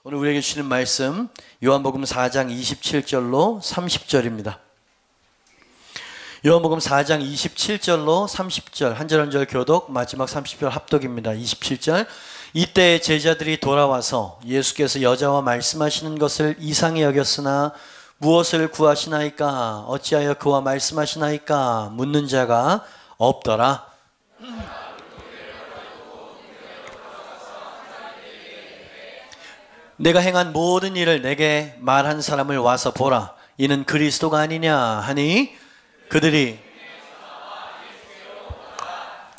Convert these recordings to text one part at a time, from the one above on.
오늘 우리에게 주시는 말씀 요한복음 4장 27절로 30절입니다. 요한복음 4장 27절로 30절 한 절 한 절 교독, 마지막 30절 합독입니다. 27절, 이때 제자들이 돌아와서 예수께서 여자와 말씀하시는 것을 이상히 여겼으나 무엇을 구하시나이까? 어찌하여 그와 말씀하시나이까? 묻는 자가 없더라. 내가 행한 모든 일을 내게 말한 사람을 와서 보라. 이는 그리스도가 아니냐 하니 그들이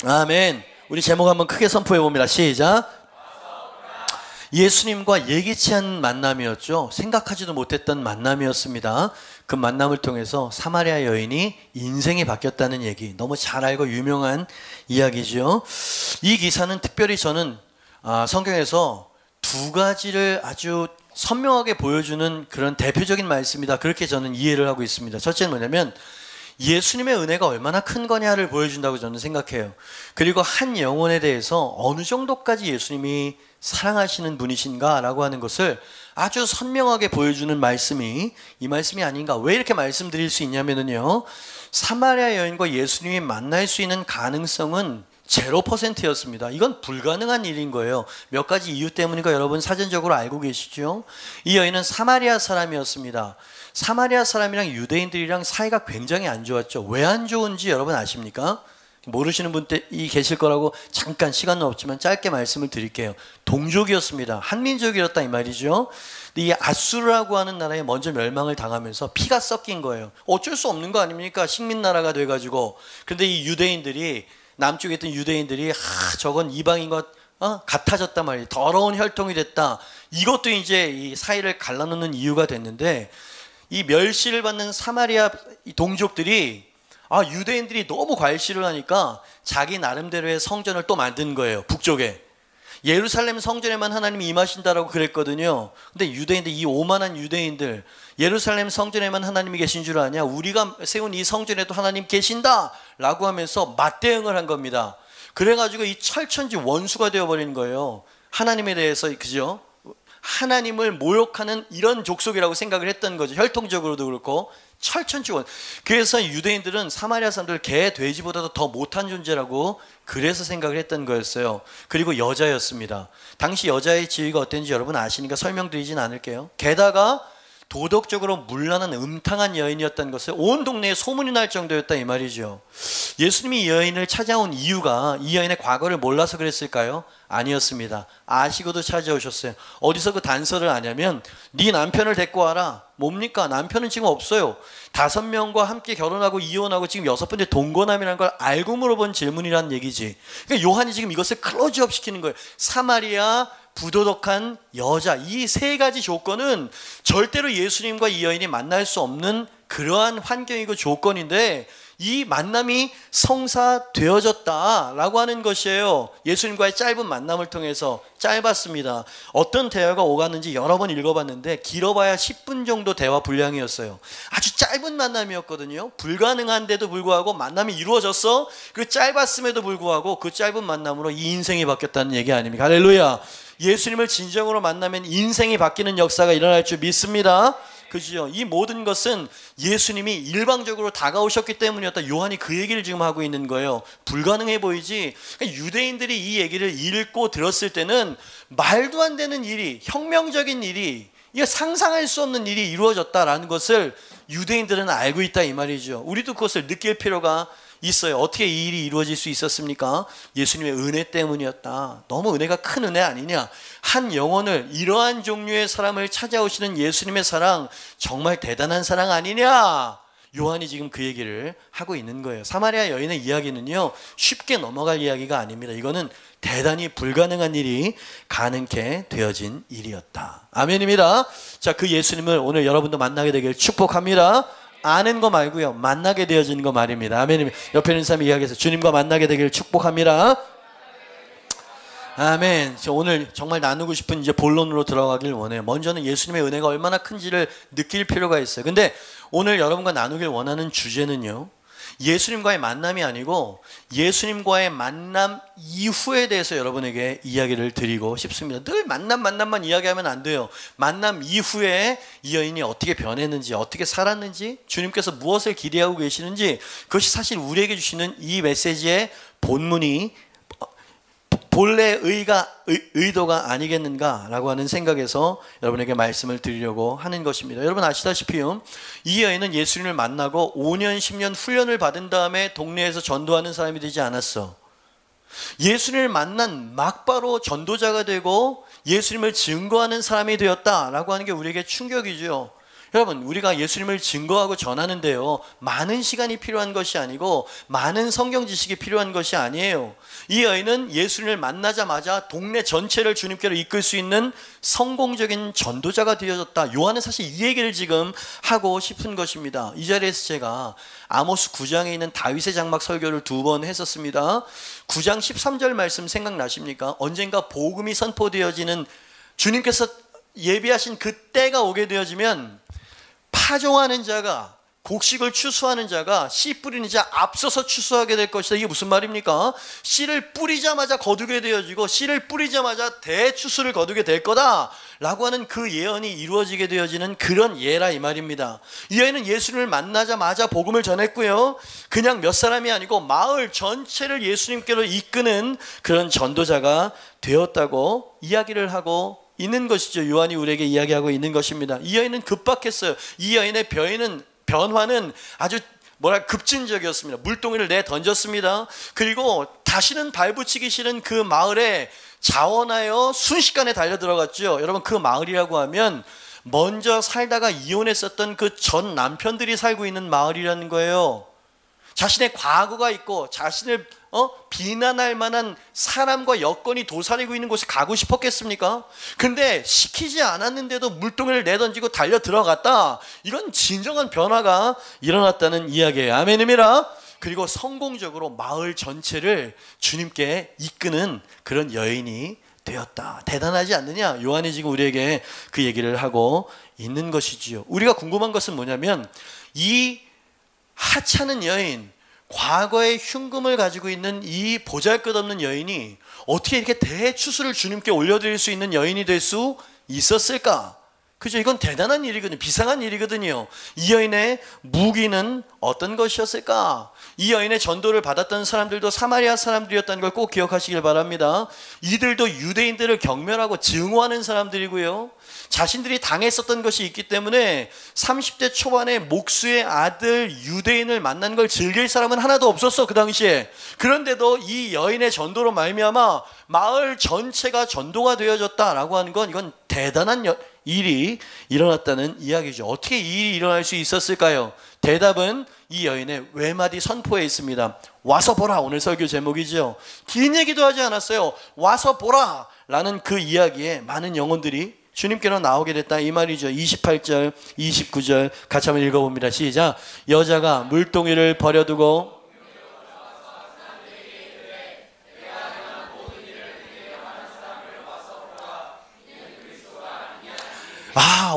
아멘. 우리 제목 한번 크게 선포해 봅니다. 시작. 예수님과 예기치 않은 만남이었죠. 생각하지도 못했던 만남이었습니다. 그 만남을 통해서 사마리아 여인이 인생이 바뀌었다는 얘기, 너무 잘 알고 유명한 이야기죠. 이 기사는 특별히 저는 성경에서 두 가지를 아주 선명하게 보여주는 그런 대표적인 말씀이다, 그렇게 저는 이해를 하고 있습니다. 첫째는 뭐냐면 예수님의 은혜가 얼마나 큰 거냐를 보여준다고 저는 생각해요. 그리고 한 영혼에 대해서 어느 정도까지 예수님이 사랑하시는 분이신가 라고 하는 것을 아주 선명하게 보여주는 말씀이 이 말씀이 아닌가. 왜 이렇게 말씀드릴 수 있냐면요, 사마리아 여인과 예수님이 만날 수 있는 가능성은 0%였습니다. 이건 불가능한 일인 거예요. 몇 가지 이유 때문인가 여러분 사전적으로 알고 계시죠? 이 여인은 사마리아 사람이었습니다. 사마리아 사람이랑 유대인들이랑 사이가 굉장히 안 좋았죠. 왜 안 좋은지 여러분 아십니까? 모르시는 분들이 계실 거라고 잠깐 시간은 없지만 짧게 말씀을 드릴게요. 동족이었습니다. 한민족이었다 이 말이죠. 이 아수르라고 하는 나라에 먼저 멸망을 당하면서 피가 섞인 거예요. 어쩔 수 없는 거 아닙니까? 식민나라가 돼가지고. 그런데 이 유대인들이, 남쪽에 있던 유대인들이 저건 이방인과 같아졌단 말이에요. 더러운 혈통이 됐다. 이것도 이제 이 사이를 갈라놓는 이유가 됐는데, 이 멸시를 받는 사마리아 동족들이 유대인들이 너무 과시를 하니까 자기 나름대로의 성전을 또 만든 거예요. 북쪽에 예루살렘 성전에만 하나님이 임하신다라고 그랬거든요. 근데 유대인들, 이 오만한 유대인들, 예루살렘 성전에만 하나님이 계신 줄 아냐? 우리가 세운 이 성전에도 하나님 계신다 라고 하면서 맞대응을 한 겁니다. 그래가지고 이 철천지 원수가 되어버린 거예요. 하나님에 대해서, 그죠? 하나님을 모욕하는 이런 족속이라고 생각을 했던 거죠. 혈통적으로도 그렇고 철천지원. 그래서 유대인들은 사마리아 사람들 개, 돼지보다도 더 못한 존재라고 그래서 생각을 했던 거였어요. 그리고 여자였습니다. 당시 여자의 지위가 어땠는지 여러분 아시니까 설명드리진 않을게요. 게다가 도덕적으로 문란한 음탕한 여인이었다는 것을 온 동네에 소문이 날 정도였다 이 말이죠. 예수님이 이 여인을 찾아온 이유가 이 여인의 과거를 몰라서 그랬을까요? 아니었습니다. 아시고도 찾아오셨어요. 어디서 그 단서를 아냐면, 네 남편을 데리고 와라. 뭡니까? 남편은 지금 없어요. 5명과 함께 결혼하고 이혼하고 지금 6번째 동거남이라는 걸 알고 물어본 질문이란 얘기지. 그러니까 요한이 지금 이것을 클로즈업 시키는 거예요. 사마리아, 부도덕한 여자, 이 세 가지 조건은 절대로 예수님과 이 여인이 만날 수 없는 그러한 환경이고 조건인데, 이 만남이 성사되어졌다라고 하는 것이에요. 예수님과의 짧은 만남을 통해서. 짧았습니다. 어떤 대화가 오갔는지 여러 번 읽어봤는데 길어봐야 10분 정도 대화 분량이었어요. 아주 짧은 만남이었거든요. 불가능한데도 불구하고 만남이 이루어졌어. 그 짧았음에도 불구하고 그 짧은 만남으로 이 인생이 바뀌었다는 얘기 아닙니까? 할렐루야. 예수님을 진정으로 만나면 인생이 바뀌는 역사가 일어날 줄 믿습니다. 그죠? 이 모든 것은 예수님이 일방적으로 다가오셨기 때문이었다. 요한이 그 얘기를 지금 하고 있는 거예요. 불가능해 보이지? 그러니까 유대인들이 이 얘기를 읽고 들었을 때는 말도 안 되는 일이, 혁명적인 일이, 이게 상상할 수 없는 일이 이루어졌다라는 것을 유대인들은 알고 있다 이 말이죠. 우리도 그것을 느낄 필요가 있어요. 어떻게 이 일이 이루어질 수 있었습니까? 예수님의 은혜 때문이었다. 너무 은혜가 큰 은혜 아니냐? 한 영혼을, 이러한 종류의 사람을 찾아오시는 예수님의 사랑, 정말 대단한 사랑 아니냐? 요한이 지금 그 얘기를 하고 있는 거예요. 사마리아 여인의 이야기는요, 쉽게 넘어갈 이야기가 아닙니다. 이거는 대단히 불가능한 일이 가능케 되어진 일이었다. 아멘입니다. 자, 그 예수님을 오늘 여러분도 만나게 되길 축복합니다. 아는 거 말고요, 만나게 되어진 거 말입니다. 아멘. 옆에 있는 사람이 이야기해서 주님과 만나게 되기를 축복합니다. 아멘. 저 오늘 정말 나누고 싶은 이제 본론으로 들어가길 원해요. 먼저는 예수님의 은혜가 얼마나 큰지를 느낄 필요가 있어요. 근데 오늘 여러분과 나누길 원하는 주제는요, 예수님과의 만남이 아니고 예수님과의 만남 이후에 대해서 여러분에게 이야기를 드리고 싶습니다. 늘 만남만 이야기하면 안 돼요. 만남 이후에 이 여인이 어떻게 변했는지, 어떻게 살았는지, 주님께서 무엇을 기대하고 계시는지, 그것이 사실 우리에게 주시는 이 메시지의 본문이 본래 의도가 아니겠는가라고 하는 생각에서 여러분에게 말씀을 드리려고 하는 것입니다. 여러분 아시다시피 이 여인은 예수님을 만나고 5년 10년 훈련을 받은 다음에 동네에서 전도하는 사람이 되지 않았어. 예수님을 만난 막바로 전도자가 되고 예수님을 증거하는 사람이 되었다라고 하는 게 우리에게 충격이죠. 여러분, 우리가 예수님을 증거하고 전하는데요, 많은 시간이 필요한 것이 아니고 많은 성경 지식이 필요한 것이 아니에요. 이 여인은 예수님을 만나자마자 동네 전체를 주님께로 이끌 수 있는 성공적인 전도자가 되어졌다. 요한은 사실 이 얘기를 지금 하고 싶은 것입니다. 이 자리에서 제가 아모스 9장에 있는 다윗의 장막 설교를 2번 했었습니다. 9장 13절 말씀 생각나십니까? 언젠가 복음이 선포되어지는, 주님께서 예비하신 그 때가 오게 되어지면 파종하는 자가, 곡식을 추수하는 자가 씨 뿌리는 자 앞서서 추수하게 될 것이다. 이게 무슨 말입니까? 씨를 뿌리자마자 거두게 되어지고 씨를 뿌리자마자 대추수를 거두게 될 거다 라고 하는 그 예언이 이루어지게 되어지는 그런 예라 이 말입니다. 이 여인은 예수님을 만나자마자 복음을 전했고요, 그냥 몇 사람이 아니고 마을 전체를 예수님께로 이끄는 그런 전도자가 되었다고 이야기를 하고 있는 것이죠. 요한이 우리에게 이야기하고 있는 것입니다. 이 여인은 급박했어요. 이 여인의 변화는 아주 급진적이었습니다. 물동이를 내던졌습니다. 그리고 다시는 발붙이기 싫은 그 마을에 자원하여 순식간에 달려들어갔죠. 여러분, 그 마을이라고 하면 먼저 살다가 이혼했었던 그 전 남편들이 살고 있는 마을이라는 거예요. 자신의 과거가 있고 자신을 비난할 만한 사람과 여건이 도사리고 있는 곳에 가고 싶었겠습니까? 근데 시키지 않았는데도 물동이를 내던지고 달려 들어갔다. 이런 진정한 변화가 일어났다는 이야기예요. 아멘입니다. 그리고 성공적으로 마을 전체를 주님께 이끄는 그런 여인이 되었다. 대단하지 않느냐? 요한이 지금 우리에게 그 얘기를 하고 있는 것이지요. 우리가 궁금한 것은 뭐냐면, 이 하찮은 여인, 과거의 흉금을 가지고 있는 이 보잘것없는 여인이 어떻게 이렇게 대추수를 주님께 올려드릴 수 있는 여인이 될 수 있었을까? 그죠? 이건 대단한 일이거든요. 비상한 일이거든요. 이 여인의 무기는 어떤 것이었을까? 이 여인의 전도를 받았던 사람들도 사마리아 사람들이었다는 걸 꼭 기억하시길 바랍니다. 이들도 유대인들을 경멸하고 증오하는 사람들이고요, 자신들이 당했었던 것이 있기 때문에 30대 초반에 목수의 아들 유대인을 만난 걸 즐길 사람은 하나도 없었어, 그 당시에. 그런데도 이 여인의 전도로 말미암아 마을 전체가 전도가 되어졌다라고 하는 건, 이건 대단한 일이 일어났다는 이야기죠. 어떻게 이 일이 일어날 수 있었을까요? 대답은 이 여인의 외마디 선포에 있습니다. 와서 보라, 오늘 설교 제목이죠. 긴 얘기도 하지 않았어요. 와서 보라 라는 그 이야기에 많은 영혼들이 주님께로 나오게 됐다 이 말이죠. 28절 29절 같이 한번 읽어봅니다. 시작. 여자가 물동이를 버려두고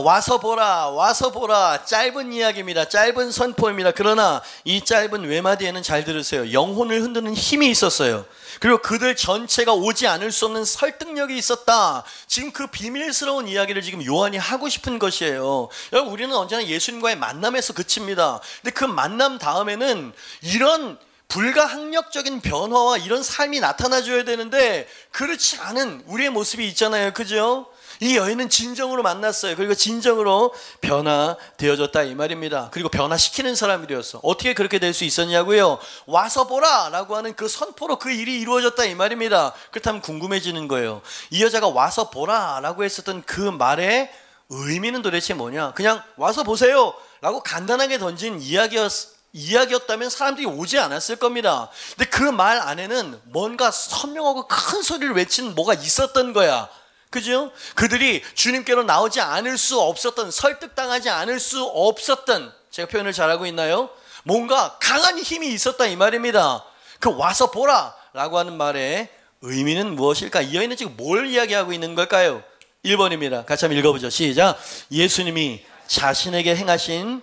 와서 보라. 짧은 이야기입니다. 짧은 선포입니다. 그러나 이 짧은 외마디에는, 잘 들으세요, 영혼을 흔드는 힘이 있었어요. 그리고 그들 전체가 오지 않을 수 없는 설득력이 있었다. 지금 그 비밀스러운 이야기를 지금 요한이 하고 싶은 것이에요. 여러분, 우리는 언제나 예수님과의 만남에서 그칩니다. 근데 그 만남 다음에는 이런 불가항력적인 변화와 이런 삶이 나타나줘야 되는데 그렇지 않은 우리의 모습이 있잖아요. 그죠? 이 여인은 진정으로 만났어요. 그리고 진정으로 변화되어졌다 이 말입니다. 그리고 변화시키는 사람이 되었어. 어떻게 그렇게 될 수 있었냐고요? 와서 보라 라고 하는 그 선포로 그 일이 이루어졌다 이 말입니다. 그렇다면 궁금해지는 거예요. 이 여자가 와서 보라 라고 했었던 그 말의 의미는 도대체 뭐냐? 그냥 와서 보세요 라고 간단하게 던진 이야기였다면 사람들이 오지 않았을 겁니다. 근데 그 말 안에는 뭔가 선명하고 큰 소리를 외친 뭐가 있었던 거야. 그죠? 그들이 주님께로 나오지 않을 수 없었던, 설득당하지 않을 수 없었던, 제가 표현을 잘하고 있나요? 뭔가 강한 힘이 있었다 이 말입니다. 그 와서 보라 라고 하는 말의 의미는 무엇일까? 이 여인은 지금 뭘 이야기하고 있는 걸까요? 1번입니다. 같이 한번 읽어보죠. 시작. 예수님이 자신에게 행하신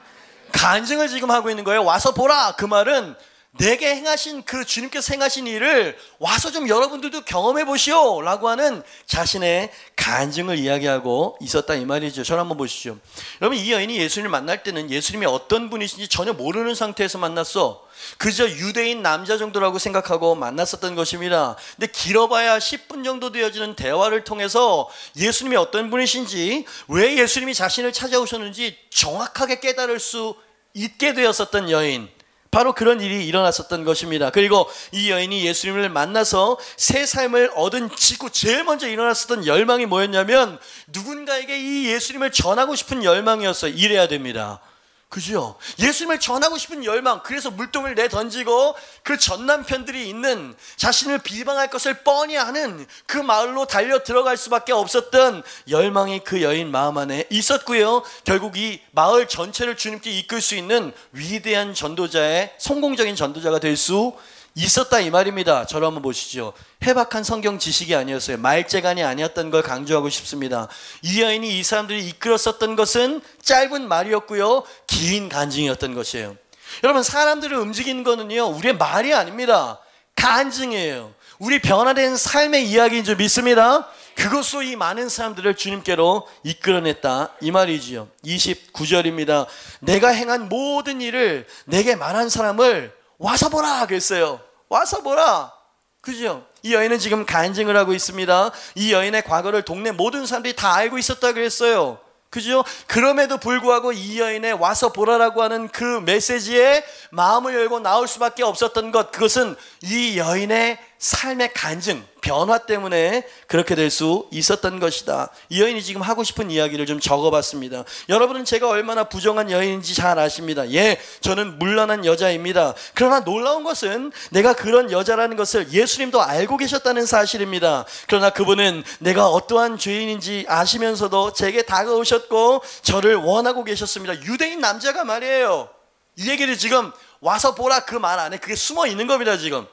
간증을 지금 하고 있는 거예요. 와서 보라. 그 말은 내게 행하신 그 주님께서 행하신 일을 와서 좀 여러분들도 경험해 보시오 라고 하는 자신의 간증을 이야기하고 있었다 이 말이죠. 저를 한번 보시죠. 여러분, 이 여인이 예수님을 만날 때는 예수님이 어떤 분이신지 전혀 모르는 상태에서 만났어. 그저 유대인 남자 정도라고 생각하고 만났었던 것입니다. 근데 길어봐야 10분 정도 되어지는 대화를 통해서 예수님이 어떤 분이신지, 왜 예수님이 자신을 찾아오셨는지 정확하게 깨달을 수 있게 되었었던 여인, 바로 그런 일이 일어났었던 것입니다. 그리고 이 여인이 예수님을 만나서 새 삶을 얻은 직후 제일 먼저 일어났었던 열망이 뭐였냐면 누군가에게 이 예수님을 전하고 싶은 열망이었어요. 이래야 됩니다. 그죠? 예수님을 전하고 싶은 열망. 그래서 물동을 내던지고 그 전남편들이 있는, 자신을 비방할 것을 뻔히 아는 그 마을로 달려 들어갈 수밖에 없었던 열망이 그 여인 마음 안에 있었고요. 결국 이 마을 전체를 주님께 이끌 수 있는 위대한 전도자의, 성공적인 전도자가 될 수 있었다 이 말입니다. 저를 한번 보시죠. 해박한 성경 지식이 아니었어요. 말재간이 아니었던 걸 강조하고 싶습니다. 이 여인이 이 사람들이 이끌었었던 것은 짧은 말이었고요, 긴 간증이었던 것이에요. 여러분, 사람들을 움직이는 거는요, 우리의 말이 아닙니다. 간증이에요. 우리 변화된 삶의 이야기인 줄 믿습니다. 그것으로 이 많은 사람들을 주님께로 이끌어냈다 이 말이지요. 29절입니다. 내가 행한 모든 일을 내게 말한 사람을 와서 보라 그랬어요. 와서 보라. 그죠? 이 여인은 지금 간증을 하고 있습니다. 이 여인의 과거를 동네 모든 사람들이 다 알고 있었다 그랬어요. 그죠? 그럼에도 불구하고 이 여인의 와서 보라라고 하는 그 메시지에 마음을 열고 나올 수밖에 없었던 것, 그것은 이 여인의 삶의 간증, 변화 때문에 그렇게 될 수 있었던 것이다. 이 여인이 지금 하고 싶은 이야기를 좀 적어봤습니다. 여러분은 제가 얼마나 부정한 여인인지 잘 아십니다. 예, 저는 문란한 여자입니다. 그러나 놀라운 것은 내가 그런 여자라는 것을 예수님도 알고 계셨다는 사실입니다. 그러나 그분은 내가 어떠한 죄인인지 아시면서도 제게 다가오셨고 저를 원하고 계셨습니다. 유대인 남자가 말이에요. 이 얘기를 지금 와서 보라 그 말 안에 그게 숨어 있는 겁니다. 지금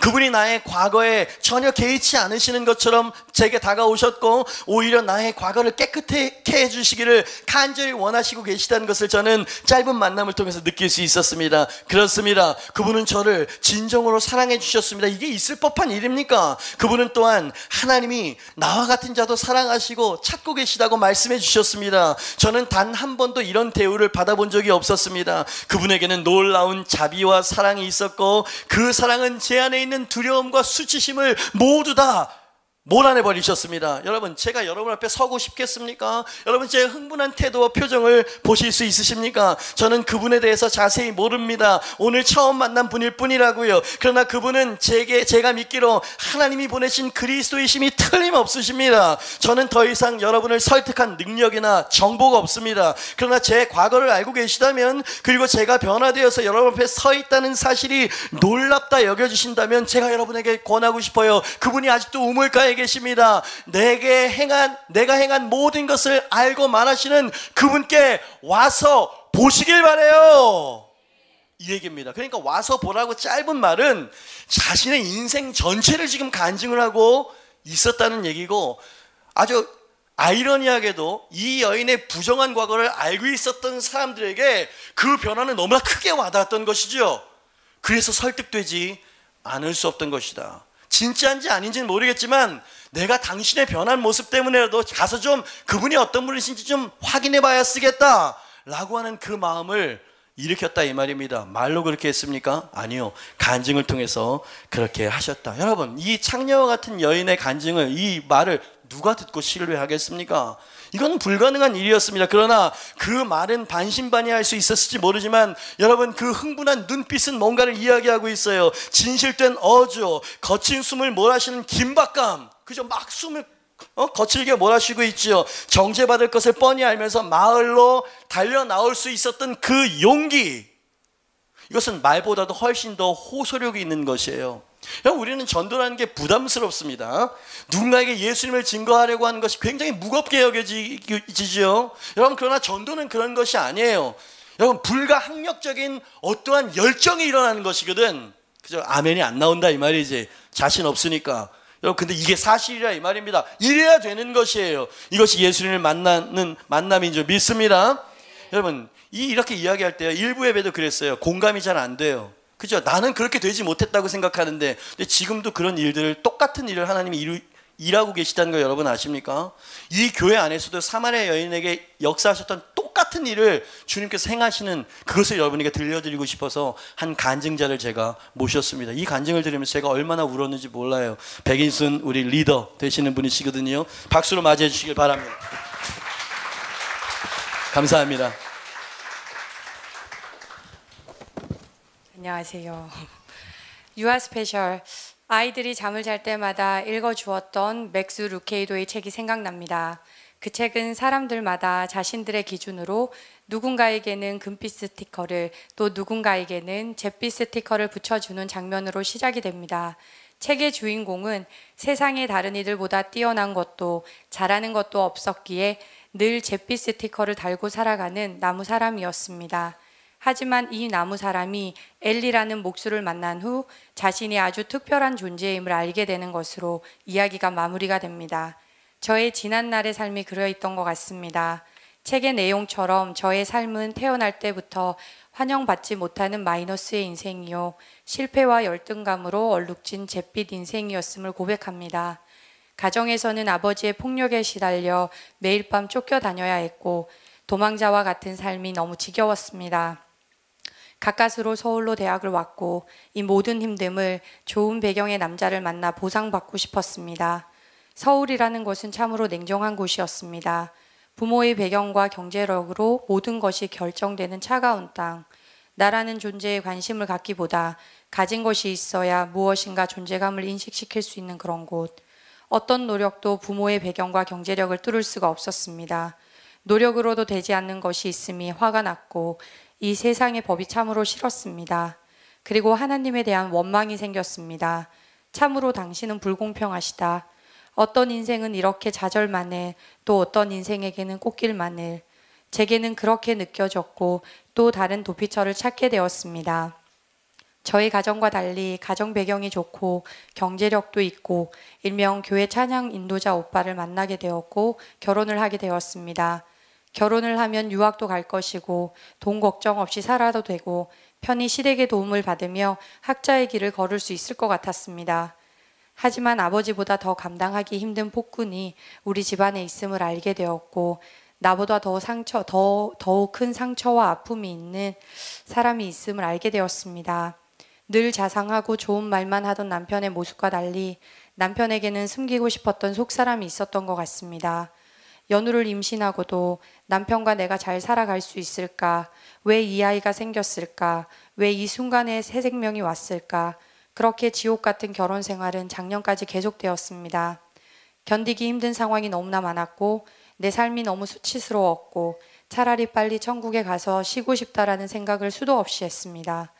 그분이 나의 과거에 전혀 개의치 않으시는 것처럼 제게 다가오셨고 오히려 나의 과거를 깨끗하게 해주시기를 간절히 원하시고 계시다는 것을 저는 짧은 만남을 통해서 느낄 수 있었습니다. 그렇습니다. 그분은 저를 진정으로 사랑해 주셨습니다. 이게 있을 법한 일입니까? 그분은 또한 하나님이 나와 같은 자도 사랑하시고 찾고 계시다고 말씀해 주셨습니다. 저는 단 한 번도 이런 대우를 받아본 적이 없었습니다. 그분에게는 놀라운 자비와 사랑이 있었고 그 사랑은 제 안에 있는 두려움과 수치심을 모두 다 몰아내버리셨습니다. 여러분, 제가 여러분 앞에 서고 싶겠습니까? 여러분, 제 흥분한 태도와 표정을 보실 수 있으십니까? 저는 그분에 대해서 자세히 모릅니다. 오늘 처음 만난 분일 뿐이라고요. 그러나 그분은 제가 믿기로 하나님이 보내신 그리스도이심이 틀림없으십니다. 저는 더 이상 여러분을 설득한 능력이나 정보가 없습니다. 그러나 제 과거를 알고 계시다면, 그리고 제가 변화되어서 여러분 앞에 서 있다는 사실이 놀랍다 여겨지신다면 제가 여러분에게 권하고 싶어요. 그분이 아직도 우물가에 계십니다. 내가 행한 모든 것을 알고 말하시는 그분께 와서 보시길 바래요. 이 얘기입니다. 그러니까 와서 보라고 짧은 말은 자신의 인생 전체를 지금 간증을 하고 있었다는 얘기고, 아주 아이러니하게도 이 여인의 부정한 과거를 알고 있었던 사람들에게 그 변화는 너무나 크게 와닿았던 것이죠. 그래서 설득되지 않을 수 없던 것이다. 진짜인지 아닌지는 모르겠지만 내가 당신의 변한 모습 때문에라도 가서 좀 그분이 어떤 분이신지 좀 확인해 봐야 쓰겠다 라고 하는 그 마음을 일으켰다 이 말입니다. 말로 그렇게 했습니까? 아니요, 간증을 통해서 그렇게 하셨다. 여러분, 이 창녀와 같은 여인의 간증을, 이 말을 누가 듣고 신뢰하겠습니까? 이건 불가능한 일이었습니다. 그러나 그 말은 반신반의할 수 있었을지 모르지만 여러분, 그 흥분한 눈빛은 뭔가를 이야기하고 있어요. 진실된 어조, 거친 숨을 몰아쉬는 긴박감, 그죠? 막 숨을 거칠게 몰아쉬고 있지요. 정죄받을 것을 뻔히 알면서 마을로 달려 나올 수 있었던 그 용기, 이것은 말보다도 훨씬 더 호소력이 있는 것이에요. 우리는 전도라는 게 부담스럽습니다. 누군가에게 예수님을 증거하려고 하는 것이 굉장히 무겁게 여겨지죠. 여러분, 그러나 전도는 그런 것이 아니에요. 여러분, 불가항력적인 어떠한 열정이 일어나는 것이거든. 그죠? 아멘이 안 나온다 이 말이지. 자신 없으니까. 여러분, 근데 이게 사실이라 이 말입니다. 이래야 되는 것이에요. 이것이 예수님을 만나는 만남인 줄 믿습니다. 여러분, 이렇게 이야기할 때요. 일부 예배도 그랬어요. 공감이 잘 안 돼요. 그죠? 나는 그렇게 되지 못했다고 생각하는데, 근데 지금도 그런 일들을, 똑같은 일을 하나님이 일하고 계시다는 거 여러분 아십니까? 이 교회 안에서도 사마리아 여인에게 역사하셨던 똑같은 일을 주님께서 행하시는 그것을 여러분에게 들려드리고 싶어서 한 간증자를 제가 모셨습니다. 이 간증을 들으면서 제가 얼마나 울었는지 몰라요. 백인순 우리 리더 되시는 분이시거든요. 박수로 맞이해 주시길 바랍니다. 감사합니다. 안녕하세요. 유아 스페셜, 아이들이 잠을 잘 때마다 읽어주었던 맥스 루케이도의 책이 생각납니다. 그 책은 사람들마다 자신들의 기준으로 누군가에게는 금빛 스티커를, 또 누군가에게는 잿빛 스티커를 붙여주는 장면으로 시작이 됩니다. 책의 주인공은 세상의 다른 이들보다 뛰어난 것도 잘하는 것도 없었기에 늘 잿빛 스티커를 달고 살아가는 나무 사람이었습니다. 하지만 이 나무 사람이 엘리라는 목수를 만난 후 자신이 아주 특별한 존재임을 알게 되는 것으로 이야기가 마무리가 됩니다. 저의 지난날의 삶이 그려있던 것 같습니다. 책의 내용처럼 저의 삶은 태어날 때부터 환영받지 못하는 마이너스의 인생이요, 실패와 열등감으로 얼룩진 잿빛 인생이었음을 고백합니다. 가정에서는 아버지의 폭력에 시달려 매일 밤 쫓겨다녀야 했고 도망자와 같은 삶이 너무 지겨웠습니다. 가까스로 서울로 대학을 왔고 이 모든 힘듦을 좋은 배경의 남자를 만나 보상받고 싶었습니다. 서울이라는 곳은 참으로 냉정한 곳이었습니다. 부모의 배경과 경제력으로 모든 것이 결정되는 차가운 땅. 나라는 존재에 관심을 갖기보다 가진 것이 있어야 무엇인가 존재감을 인식시킬 수 있는 그런 곳. 어떤 노력도 부모의 배경과 경제력을 뚫을 수가 없었습니다. 노력으로도 되지 않는 것이 있음이 화가 났고 이 세상의 법이 참으로 싫었습니다. 그리고 하나님에 대한 원망이 생겼습니다. 참으로 당신은 불공평하시다. 어떤 인생은 이렇게 좌절만을, 또 어떤 인생에게는 꽃길만을. 제게는 그렇게 느껴졌고 또 다른 도피처를 찾게 되었습니다. 저희 가정과 달리 가정 배경이 좋고 경제력도 있고 일명 교회 찬양 인도자 오빠를 만나게 되었고 결혼을 하게 되었습니다. 결혼을 하면 유학도 갈 것이고 돈 걱정 없이 살아도 되고 편히 시댁의 도움을 받으며 학자의 길을 걸을 수 있을 것 같았습니다. 하지만 아버지보다 더 감당하기 힘든 폭군이 우리 집안에 있음을 알게 되었고 나보다 더욱 큰 상처와 아픔이 있는 사람이 있음을 알게 되었습니다. 늘 자상하고 좋은 말만 하던 남편의 모습과 달리 남편에게는 숨기고 싶었던 속사람이 있었던 것 같습니다. 연우를 임신하고도 남편과 내가 잘 살아갈 수 있을까? 왜 이 아이가 생겼을까? 왜 이 순간에 새 생명이 왔을까? 그렇게 지옥 같은 결혼 생활은 작년까지 계속되었습니다. 견디기 힘든 상황이 너무나 많았고 내 삶이 너무 수치스러웠고 차라리 빨리 천국에 가서 쉬고 싶다라는 생각을 수도 없이 했습니다.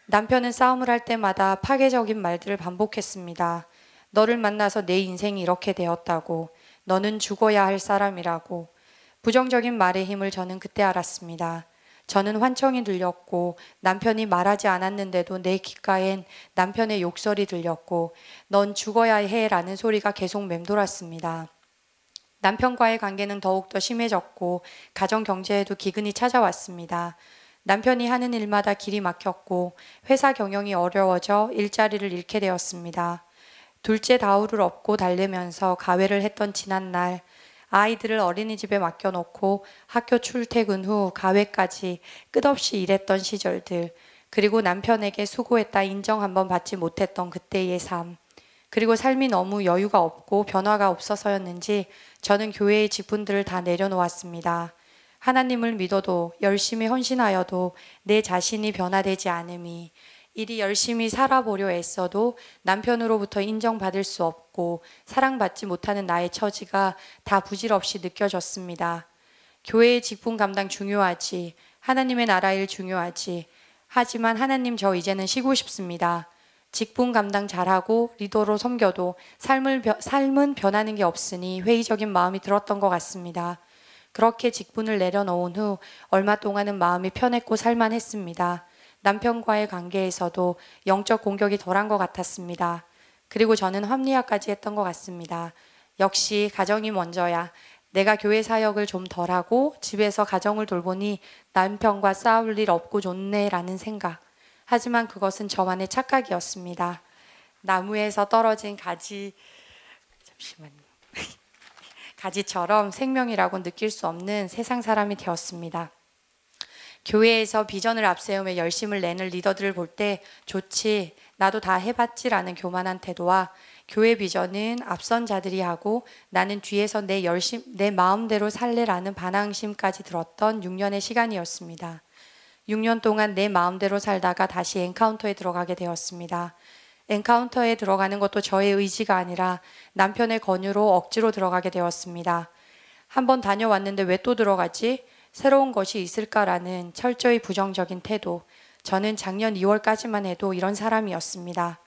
남편은 싸움을 할 때마다 파괴적인 말들을 반복했습니다. 너를 만나서 내 인생이 이렇게 되었다고. 너는 죽어야 할 사람이라고. 부정적인 말의 힘을 저는 그때 알았습니다. 저는 환청이 들렸고 남편이 말하지 않았는데도 내 귓가엔 남편의 욕설이 들렸고 넌 죽어야 해라는 소리가 계속 맴돌았습니다. 남편과의 관계는 더욱더 심해졌고 가정 경제에도 기근이 찾아왔습니다. 남편이 하는 일마다 길이 막혔고 회사 경영이 어려워져 일자리를 잃게 되었습니다. 둘째 다우를 업고 달래면서 가회를 했던 지난날 아이들을 어린이집에 맡겨놓고 학교 출퇴근 후 가회까지 끝없이 일했던 시절들, 그리고 남편에게 수고했다 인정 한번 받지 못했던 그때의 삶, 그리고 삶이 너무 여유가 없고 변화가 없어서였는지 저는 교회의 직분들을 다 내려놓았습니다. 하나님을 믿어도 열심히 헌신하여도 내 자신이 변화되지 않음이, 이리 열심히 살아보려 애써도 남편으로부터 인정받을 수 없고 사랑받지 못하는 나의 처지가 다 부질없이 느껴졌습니다. 교회의 직분 감당 중요하지, 하나님의 나라 일 중요하지. 하지만 하나님 저 이제는 쉬고 싶습니다. 직분 감당 잘하고 리더로 섬겨도 삶은 변하는 게 없으니 회의적인 마음이 들었던 것 같습니다. 그렇게 직분을 내려놓은 후 얼마 동안은 마음이 편했고 살만했습니다. 남편과의 관계에서도 영적 공격이 덜한 것 같았습니다. 그리고 저는 합리화까지 했던 것 같습니다. 역시 가정이 먼저야. 내가 교회 사역을 좀 덜하고 집에서 가정을 돌보니 남편과 싸울 일 없고 좋네라는 생각. 하지만 그것은 저만의 착각이었습니다. 나무에서 떨어진 가지처럼 생명이라고 느낄 수 없는 세상 사람이 되었습니다. 교회에서 비전을 앞세우며 열심을 내는 리더들을 볼 때 좋지, 나도 다 해봤지라는 교만한 태도와 교회 비전은 앞선 자들이 하고 나는 뒤에서 내 마음대로 살래라는 반항심까지 들었던 6년의 시간이었습니다. 6년 동안 내 마음대로 살다가 다시 엔카운터에 들어가게 되었습니다. 엔카운터에 들어가는 것도 저의 의지가 아니라 남편의 권유로 억지로 들어가게 되었습니다. 한번 다녀왔는데 왜 또 들어가지? 새로운 것이 있을까라는 철저히 부정적인 태도. 저는 작년 2월까지만 해도 이런 사람이었습니다.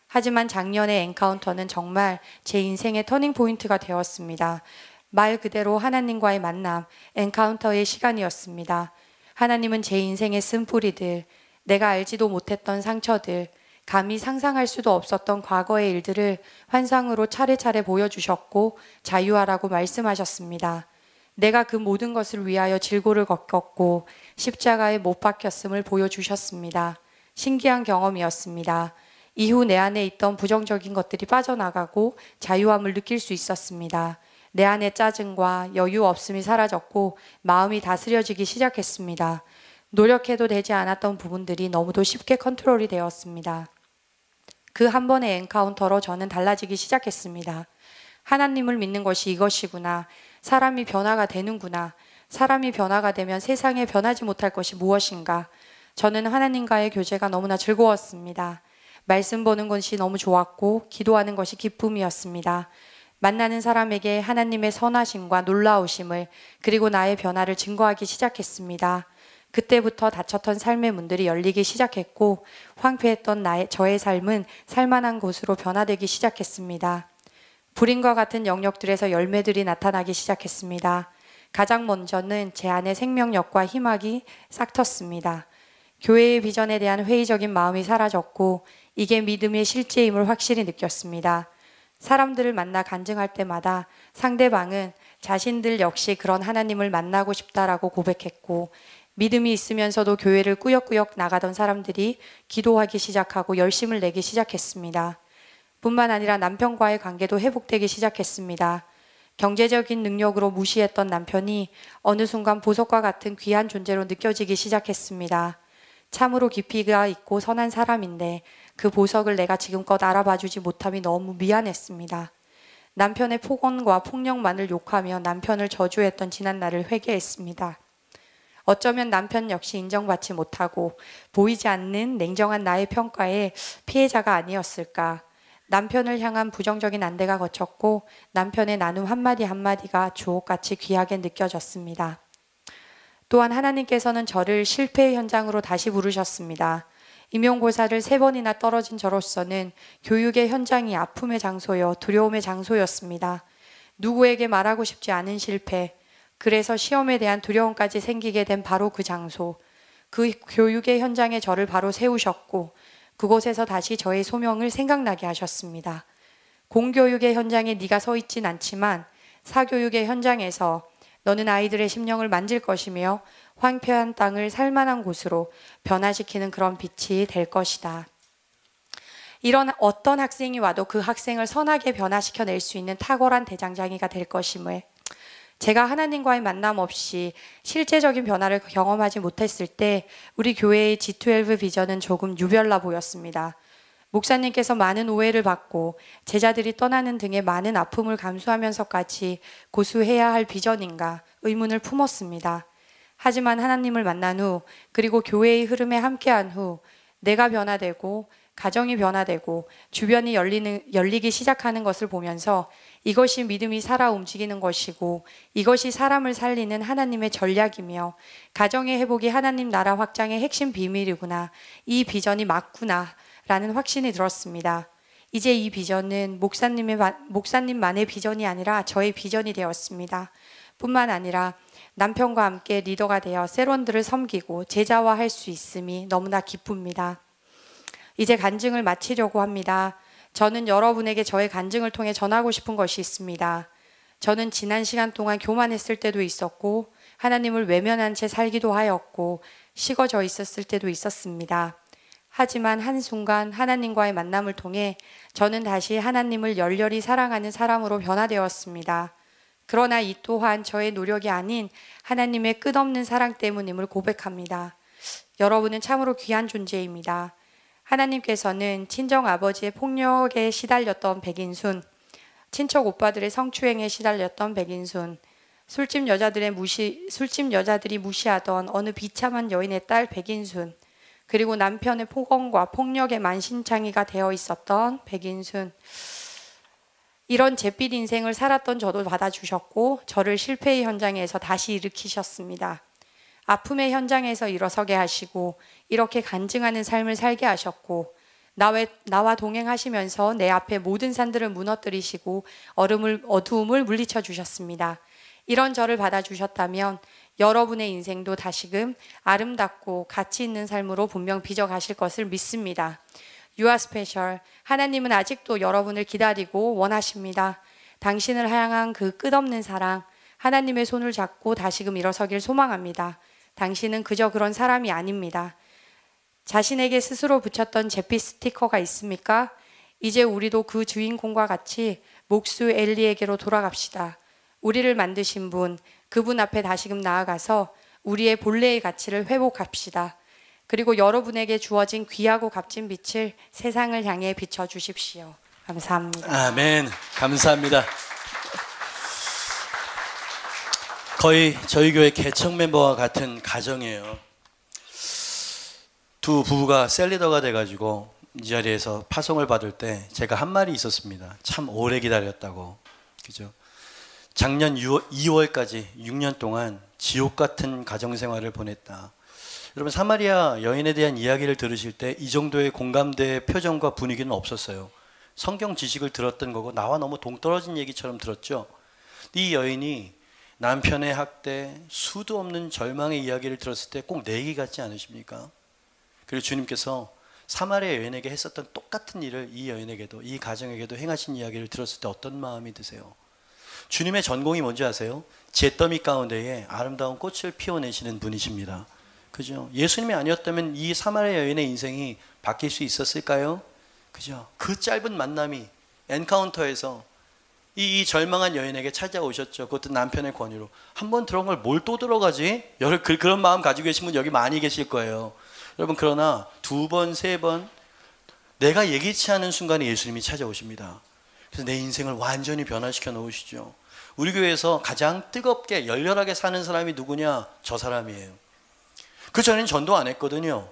하지만 작년의 엔카운터는 정말 제 인생의 터닝 포인트가 되었습니다. 말 그대로 하나님과의 만남, 엔카운터의 시간이었습니다. 하나님은 제 인생의 쓴뿌리들, 내가 알지도 못했던 상처들, 감히 상상할 수도 없었던 과거의 일들을 환상으로 차례차례 보여주셨고 자유하라고 말씀하셨습니다. 내가 그 모든 것을 위하여 질고를 겪었고 십자가에 못 박혔음을 보여주셨습니다. 신기한 경험이었습니다. 이후 내 안에 있던 부정적인 것들이 빠져나가고 자유함을 느낄 수 있었습니다. 내 안의 짜증과 여유 없음이 사라졌고 마음이 다스려지기 시작했습니다. 노력해도 되지 않았던 부분들이 너무도 쉽게 컨트롤이 되었습니다. 그 한 번의 엔카운터로 저는 달라지기 시작했습니다. 하나님을 믿는 것이 이것이구나. 사람이 변화가 되는구나. 사람이 변화가 되면 세상에 변하지 못할 것이 무엇인가. 저는 하나님과의 교제가 너무나 즐거웠습니다. 말씀 보는 것이 너무 좋았고 기도하는 것이 기쁨이었습니다. 만나는 사람에게 하나님의 선하심과 놀라우심을 그리고 나의 변화를 증거하기 시작했습니다. 그때부터 닫혔던 삶의 문들이 열리기 시작했고 황폐했던 저의 삶은 살만한 곳으로 변화되기 시작했습니다. 불임과 같은 영역들에서 열매들이 나타나기 시작했습니다. 가장 먼저는 제 안에 생명력과 희망이 싹 텄습니다. 교회의 비전에 대한 회의적인 마음이 사라졌고 이게 믿음의 실제임을 확실히 느꼈습니다. 사람들을 만나 간증할 때마다 상대방은 자신들 역시 그런 하나님을 만나고 싶다라고 고백했고 믿음이 있으면서도 교회를 꾸역꾸역 나가던 사람들이 기도하기 시작하고 열심을 내기 시작했습니다. 뿐만 아니라 남편과의 관계도 회복되기 시작했습니다. 경제적인 능력으로 무시했던 남편이 어느 순간 보석과 같은 귀한 존재로 느껴지기 시작했습니다. 참으로 깊이가 있고 선한 사람인데 그 보석을 내가 지금껏 알아봐주지 못함이 너무 미안했습니다. 남편의 폭언과 폭력만을 욕하며 남편을 저주했던 지난날을 회개했습니다. 어쩌면 남편 역시 인정받지 못하고 보이지 않는 냉정한 나의 평가에 피해자가 아니었을까. 남편을 향한 부정적인 안대가 거쳤고 남편의 나눔 한마디 한마디가 주옥같이 귀하게 느껴졌습니다. 또한 하나님께서는 저를 실패의 현장으로 다시 부르셨습니다. 임용고사를 3번이나 떨어진 저로서는 교육의 현장이 아픔의 장소요, 두려움의 장소였습니다. 누구에게 말하고 싶지 않은 실패, 그래서 시험에 대한 두려움까지 생기게 된 바로 그 장소, 그 교육의 현장에 저를 바로 세우셨고 그곳에서 다시 저의 소명을 생각나게 하셨습니다. 공교육의 현장에 네가 서 있진 않지만 사교육의 현장에서 너는 아이들의 심령을 만질 것이며 황폐한 땅을 살만한 곳으로 변화시키는 그런 빛이 될 것이다. 이런 어떤 학생이 와도 그 학생을 선하게 변화시켜낼 수 있는 탁월한 대장장이가 될 것임을, 제가 하나님과의 만남 없이 실제적인 변화를 경험하지 못했을 때 우리 교회의 G12 비전은 조금 유별나 보였습니다. 목사님께서 많은 오해를 받고 제자들이 떠나는 등의 많은 아픔을 감수하면서까지 고수해야 할 비전인가 의문을 품었습니다. 하지만 하나님을 만난 후 그리고 교회의 흐름에 함께한 후 내가 변화되고 가정이 변화되고 주변이 열리기 시작하는 것을 보면서 이것이 믿음이 살아 움직이는 것이고 이것이 사람을 살리는 하나님의 전략이며 가정의 회복이 하나님 나라 확장의 핵심 비밀이구나. 이 비전이 맞구나 라는 확신이 들었습니다. 이제 이 비전은 목사님만의 비전이 아니라 저의 비전이 되었습니다. 뿐만 아니라 남편과 함께 리더가 되어 세론들을 섬기고 제자화할 수 있음이 너무나 기쁩니다. 이제 간증을 마치려고 합니다. 저는 여러분에게 저의 간증을 통해 전하고 싶은 것이 있습니다. 저는 지난 시간 동안 교만했을 때도 있었고 하나님을 외면한 채 살기도 하였고 식어져 있었을 때도 있었습니다. 하지만 한순간 하나님과의 만남을 통해 저는 다시 하나님을 열렬히 사랑하는 사람으로 변화되었습니다. 그러나 이 또한 저의 노력이 아닌 하나님의 끝없는 사랑 때문임을 고백합니다. 여러분은 참으로 귀한 존재입니다. 하나님께서는 친정아버지의 폭력에 시달렸던 백인순, 친척 오빠들의 성추행에 시달렸던 백인순, 술집 여자들이 무시하던 어느 비참한 여인의 딸 백인순, 그리고 남편의 폭언과 폭력의 만신창이가 되어 있었던 백인순, 이런 잿빛 인생을 살았던 저도 받아주셨고 저를 실패의 현장에서 다시 일으키셨습니다. 아픔의 현장에서 일어서게 하시고 이렇게 간증하는 삶을 살게 하셨고 나와 동행하시면서 내 앞에 모든 산들을 무너뜨리시고 어두움을 물리쳐 주셨습니다. 이런 저를 받아주셨다면 여러분의 인생도 다시금 아름답고 가치 있는 삶으로 분명 빚어가실 것을 믿습니다. You are special. 하나님은 아직도 여러분을 기다리고 원하십니다. 당신을 향한 그 끝없는 사랑, 하나님의 손을 잡고 다시금 일어서길 소망합니다. 당신은 그저 그런 사람이 아닙니다. 자신에게 스스로 붙였던 잿빛 스티커가 있습니까? 이제 우리도 그 주인공과 같이 목수 엘리에게로 돌아갑시다. 우리를 만드신 분, 그분 앞에 다시금 나아가서 우리의 본래의 가치를 회복합시다. 그리고 여러분에게 주어진 귀하고 값진 빛을 세상을 향해 비춰주십시오. 감사합니다. 아멘. 감사합니다. 거의 저희 교회 개척 멤버와 같은 가정이에요. 두 부부가 셀리더가 돼가지고 이 자리에서 파송을 받을 때 제가 한 말이 있었습니다. 참 오래 기다렸다고. 그죠? 작년 2월까지 6년 동안 지옥 같은 가정생활을 보냈다. 여러분, 사마리아 여인에 대한 이야기를 들으실 때 이 정도의 공감대의 표정과 분위기는 없었어요. 성경 지식을 들었던 거고 나와 너무 동떨어진 얘기처럼 들었죠. 이 여인이 남편의 학대, 수도 없는 절망의 이야기를 들었을 때 꼭 내 얘기 같지 않으십니까? 그리고 주님께서 사마리아 여인에게 했었던 똑같은 일을 이 여인에게도, 이 가정에게도 행하신 이야기를 들었을 때 어떤 마음이 드세요? 주님의 전공이 뭔지 아세요? 잿더미 가운데에 아름다운 꽃을 피워내시는 분이십니다. 그죠? 예수님이 아니었다면 이 사마리아 여인의 인생이 바뀔 수 있었을까요? 그죠? 그 짧은 만남이 엔카운터에서 이 절망한 여인에게 찾아오셨죠. 그것도 남편의 권유로. 한 번 들어온 걸 뭘 또 들어가지? 그런 마음 가지고 계신 분 여기 많이 계실 거예요. 여러분, 그러나 두 번, 세 번 내가 예기치 않은 순간에 예수님이 찾아오십니다. 그래서 내 인생을 완전히 변화시켜 놓으시죠. 우리 교회에서 가장 뜨겁게 열렬하게 사는 사람이 누구냐? 저 사람이에요. 그 전에는 전도 안 했거든요.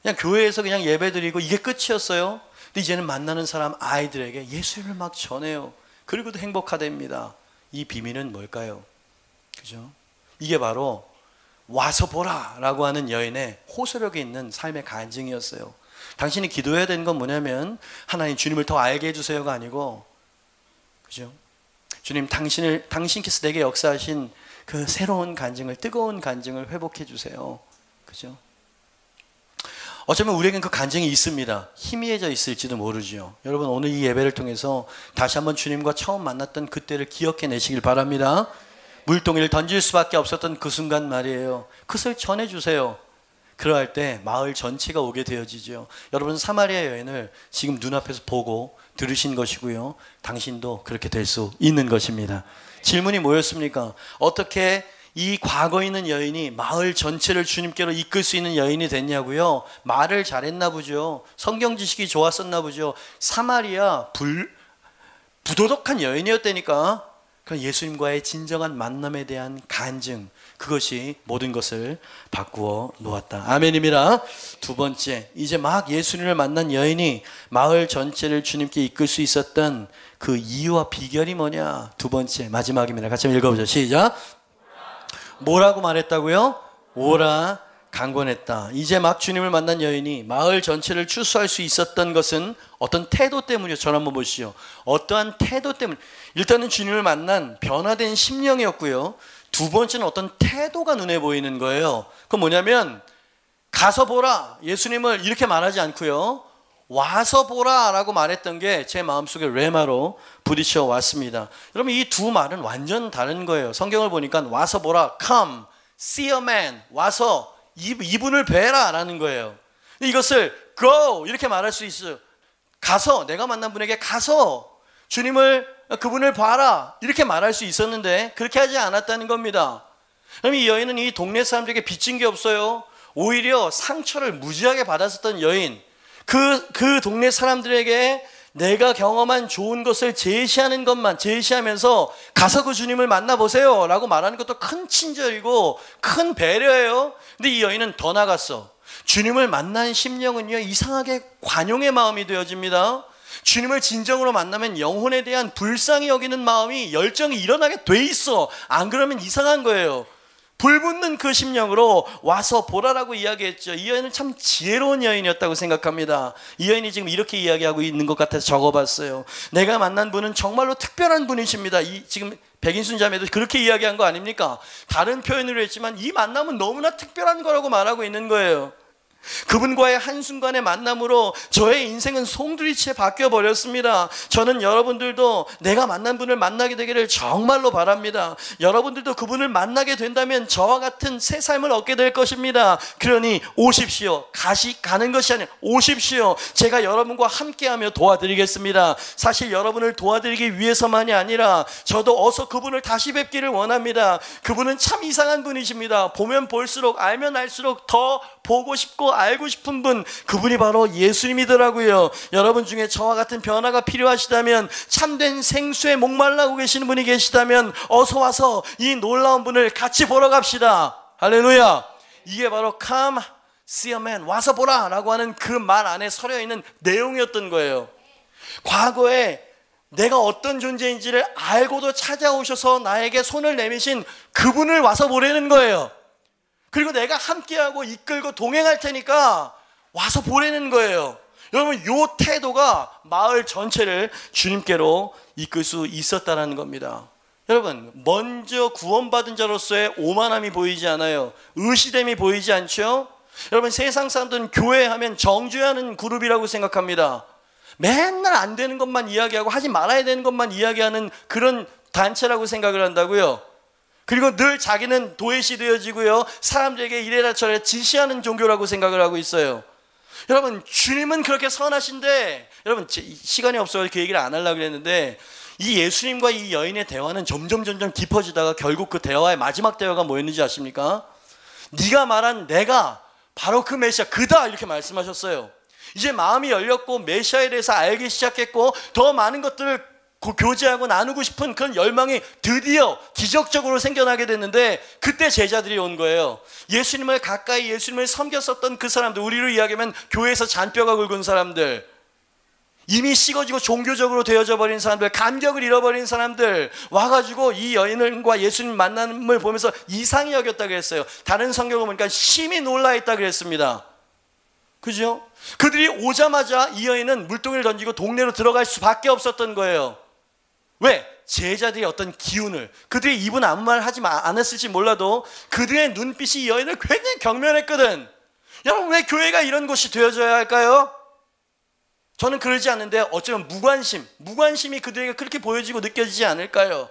그냥 교회에서 그냥 예배드리고 이게 끝이었어요. 근데 이제는 만나는 사람 아이들에게 예수님을 막 전해요. 그리고도 행복하답니다. 이 비밀은 뭘까요? 그죠? 이게 바로 와서 보라 라고 하는 여인의 호소력이 있는 삶의 간증이었어요. 당신이 기도해야 되는 건 뭐냐면 하나님, 주님을 더 알게 해주세요가 아니고, 그죠? 주님, 당신께서 내게 역사하신 그 새로운 간증을, 뜨거운 간증을 회복해 주세요. 그죠? 어쩌면 우리에겐 그 간증이 있습니다. 희미해져 있을지도 모르죠. 여러분, 오늘 이 예배를 통해서 다시 한번 주님과 처음 만났던 그때를 기억해내시길 바랍니다. 물동이를 던질 수밖에 없었던 그 순간 말이에요. 그것을 전해주세요. 그러할 때 마을 전체가 오게 되어지죠. 여러분, 사마리아 여인을 지금 눈앞에서 보고 들으신 것이고요. 당신도 그렇게 될 수 있는 것입니다. 질문이 뭐였습니까? 어떻게 이 과거 있는 여인이 마을 전체를 주님께로 이끌 수 있는 여인이 됐냐고요? 말을 잘했나 보죠. 성경 지식이 좋았었나 보죠. 사마리아 부도덕한 여인이었다니까. 예수님과의 진정한 만남에 대한 간증, 그것이 모든 것을 바꾸어 놓았다. 아멘입니다. 두 번째, 이제 막 예수님을 만난 여인이 마을 전체를 주님께 이끌 수 있었던 그 이유와 비결이 뭐냐? 두 번째, 마지막입니다. 같이 한번 읽어보죠. 시작. 뭐라고 말했다고요? 오라 강권했다. 이제 막 주님을 만난 여인이 마을 전체를 추수할 수 있었던 것은 어떤 태도 때문이요. 저를 한번 보시죠. 어떠한 태도 때문. 일단은 주님을 만난 변화된 심령이었고요. 두 번째는 어떤 태도가 눈에 보이는 거예요. 그건 뭐냐면 가서 보라 예수님을 이렇게 말하지 않고요. 와서 보라 라고 말했던 게 제 마음속에 레마로 부딪혀 왔습니다. 여러분, 이 두 말은 완전 다른 거예요. 성경을 보니까 와서 보라, come, see a man, 와서 이분을 뵈라 라는 거예요. 이것을 go 이렇게 말할 수 있어요. 가서, 내가 만난 분에게 가서 그분을 봐라 이렇게 말할 수 있었는데 그렇게 하지 않았다는 겁니다. 그럼 이 여인은 이 동네 사람들에게 빚진 게 없어요. 오히려 상처를 무지하게 받았었던 여인, 그 동네 사람들에게 내가 경험한 좋은 것을 제시하는 것만 제시하면서 가서 그 주님을 만나보세요 라고 말하는 것도 큰 친절이고 큰 배려예요. 근데 이 여인은 더 나갔어. 주님을 만난 심령은요, 이상하게 관용의 마음이 되어집니다. 주님을 진정으로 만나면 영혼에 대한 불쌍히 여기는 마음이, 열정이 일어나게 돼 있어. 안 그러면 이상한 거예요. 불붙는 그 심령으로 와서 보라라고 이야기했죠. 이 여인은 참 지혜로운 여인이었다고 생각합니다. 이 여인이 지금 이렇게 이야기하고 있는 것 같아서 적어봤어요. 내가 만난 분은 정말로 특별한 분이십니다. 지금 백인순 자매도 그렇게 이야기한 거 아닙니까? 다른 표현으로 했지만 이 만남은 너무나 특별한 거라고 말하고 있는 거예요. 그분과의 한순간의 만남으로 저의 인생은 송두리째 바뀌어버렸습니다. 저는 여러분들도 내가 만난 분을 만나게 되기를 정말로 바랍니다. 여러분들도 그분을 만나게 된다면 저와 같은 새 삶을 얻게 될 것입니다. 그러니 오십시오. 가는 것이 아니라 오십시오. 제가 여러분과 함께하며 도와드리겠습니다. 사실 여러분을 도와드리기 위해서만이 아니라 저도 어서 그분을 다시 뵙기를 원합니다. 그분은 참 이상한 분이십니다. 보면 볼수록, 알면 알수록 더 보고 싶고 알고 싶은 분, 그분이 바로 예수님이더라고요. 여러분 중에 저와 같은 변화가 필요하시다면, 참된 생수에 목말라고 계시는 분이 계시다면 어서 와서 이 놀라운 분을 같이 보러 갑시다. 할렐루야. 이게 바로 come see a man, 와서 보라 라고 하는 그 말 안에 서려있는 내용이었던 거예요. 과거에 내가 어떤 존재인지를 알고도 찾아오셔서 나에게 손을 내미신 그분을 와서 보라는 거예요. 그리고 내가 함께하고 이끌고 동행할 테니까 와서 보라는 거예요. 여러분, 이 태도가 마을 전체를 주님께로 이끌 수 있었다는 겁니다. 여러분, 먼저 구원받은 자로서의 오만함이 보이지 않아요. 의시됨이 보이지 않죠? 여러분, 세상 사람들은 교회하면 정죄하는 그룹이라고 생각합니다. 맨날 안 되는 것만 이야기하고 하지 말아야 되는 것만 이야기하는 그런 단체라고 생각을 한다고요. 그리고 늘 자기는 도외시 되어지고요, 사람들에게 이래라 저래라 지시하는 종교라고 생각을 하고 있어요. 여러분, 주님은 그렇게 선하신데, 여러분 시간이 없어서 그 얘기를 안 하려고 그랬는데, 이 예수님과 이 여인의 대화는 점점 깊어지다가 결국 그 대화의 마지막 대화가 뭐였는지 아십니까? 네가 말한 내가 바로 그 메시아 그다 이렇게 말씀하셨어요. 이제 마음이 열렸고 메시아에 대해서 알기 시작했고 더 많은 것들을 교제하고 나누고 싶은 그런 열망이 드디어 기적적으로 생겨나게 됐는데, 그때 제자들이 온 거예요. 예수님을 가까이, 예수님을 섬겼었던 그 사람들, 우리로 이야기하면 교회에서 잔뼈가 굵은 사람들, 이미 식어지고 종교적으로 되어져 버린 사람들, 감격을 잃어버린 사람들 와가지고 이 여인과 예수님 만남을 보면서 이상히 여겼다고 했어요. 다른 성경을 보니까 심히 놀라했다고 그랬습니다. 그죠? 그들이 오자마자 이 여인은 물동이를 던지고 동네로 들어갈 수밖에 없었던 거예요. 왜? 제자들이 어떤 기운을, 그들이 입은 아무 말 하지 않았을지 몰라도 그들의 눈빛이 이 여인을 굉장히 경멸했거든. 여러분, 왜 교회가 이런 곳이 되어져야 할까요? 저는 그러지 않는데 어쩌면 무관심이 그들에게 그렇게 보여지고 느껴지지 않을까요?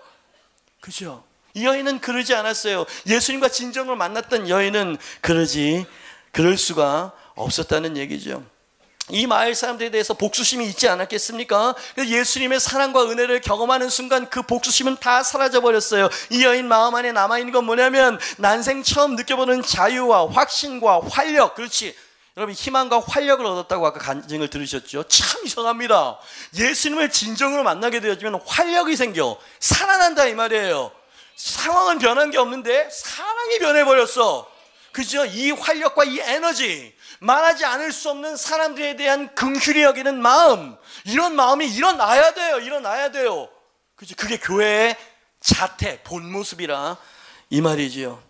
그죠? 이 여인은 그러지 않았어요. 예수님과 진정으로 만났던 여인은 그럴 수가 없었다는 얘기죠. 이 마을 사람들에 대해서 복수심이 있지 않았겠습니까? 예수님의 사랑과 은혜를 경험하는 순간 그 복수심은 다 사라져버렸어요. 이 여인 마음 안에 남아있는 건 뭐냐면, 난생 처음 느껴보는 자유와 확신과 활력. 그렇지, 여러분, 희망과 활력을 얻었다고 아까 간증을 들으셨죠? 참 이상합니다. 예수님을 진정으로 만나게 되어지면 활력이 생겨, 살아난다 이 말이에요. 상황은 변한 게 없는데 사랑이 변해버렸어. 그죠? 이 활력과 이 에너지, 말하지 않을 수 없는 사람들에 대한 긍휼히 여기는 마음, 이런 마음이 일어나야 돼요. 그죠? 그게 교회의 자태, 본 모습이라 이 말이지요.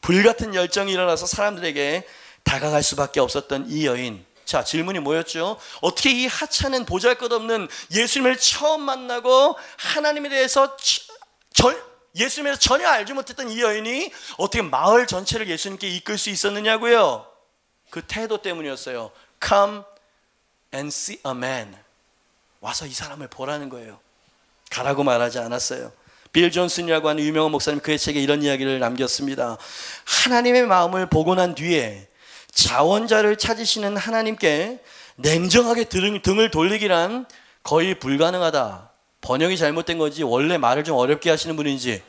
불같은 열정이 일어나서 사람들에게 다가갈 수밖에 없었던 이 여인. 자, 질문이 뭐였죠? 어떻게 이 하찮은 보잘것없는 예수님을 처음 만나고 하나님에 대해서 예수님에서 전혀 알지 못했던 이 여인이 어떻게 마을 전체를 예수님께 이끌 수 있었느냐고요? 그 태도 때문이었어요. Come and see a man. 와서 이 사람을 보라는 거예요. 가라고 말하지 않았어요. 빌 존슨이라고 하는 유명한 목사님 그의 책에 이런 이야기를 남겼습니다. 하나님의 마음을 보고 난 뒤에 자원자를 찾으시는 하나님께 냉정하게 등을 돌리기란 거의 불가능하다. 번역이 잘못된 건지 원래 말을 좀 어렵게 하시는 분인지,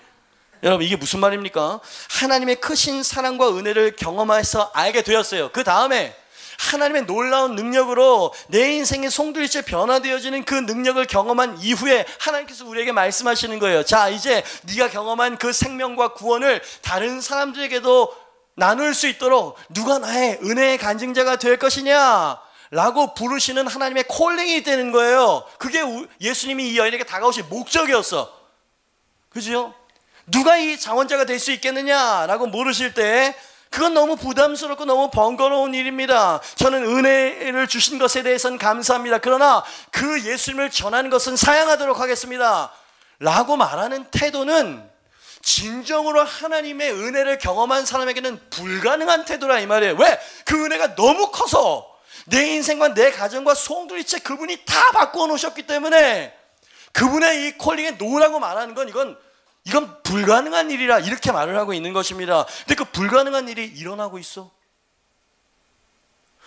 여러분 이게 무슨 말입니까? 하나님의 크신 사랑과 은혜를 경험해서 알게 되었어요. 그 다음에 하나님의 놀라운 능력으로 내 인생의 송두리째 변화되어지는 그 능력을 경험한 이후에 하나님께서 우리에게 말씀하시는 거예요. 자, 이제 네가 경험한 그 생명과 구원을 다른 사람들에게도 나눌 수 있도록 누가 나의 은혜의 간증자가 될 것이냐 라고 부르시는 하나님의 콜링이 되는 거예요. 그게 예수님이 이 여인에게 다가오신 목적이었어. 그죠? 누가 이 자원자가 될 수 있겠느냐라고 물으실 때 그건 너무 부담스럽고 너무 번거로운 일입니다. 저는 은혜를 주신 것에 대해서는 감사합니다. 그러나 그 예수님을 전하는 것은 사양하도록 하겠습니다 라고 말하는 태도는 진정으로 하나님의 은혜를 경험한 사람에게는 불가능한 태도라 이 말이에요. 왜? 그 은혜가 너무 커서 내 인생과 내 가정과 송두리째 그분이 다 바꾸어 놓으셨기 때문에 그분의 이 콜링에 노라고 말하는 건 이건 불가능한 일이라 이렇게 말을 하고 있는 것입니다. 근데 그 불가능한 일이 일어나고 있어.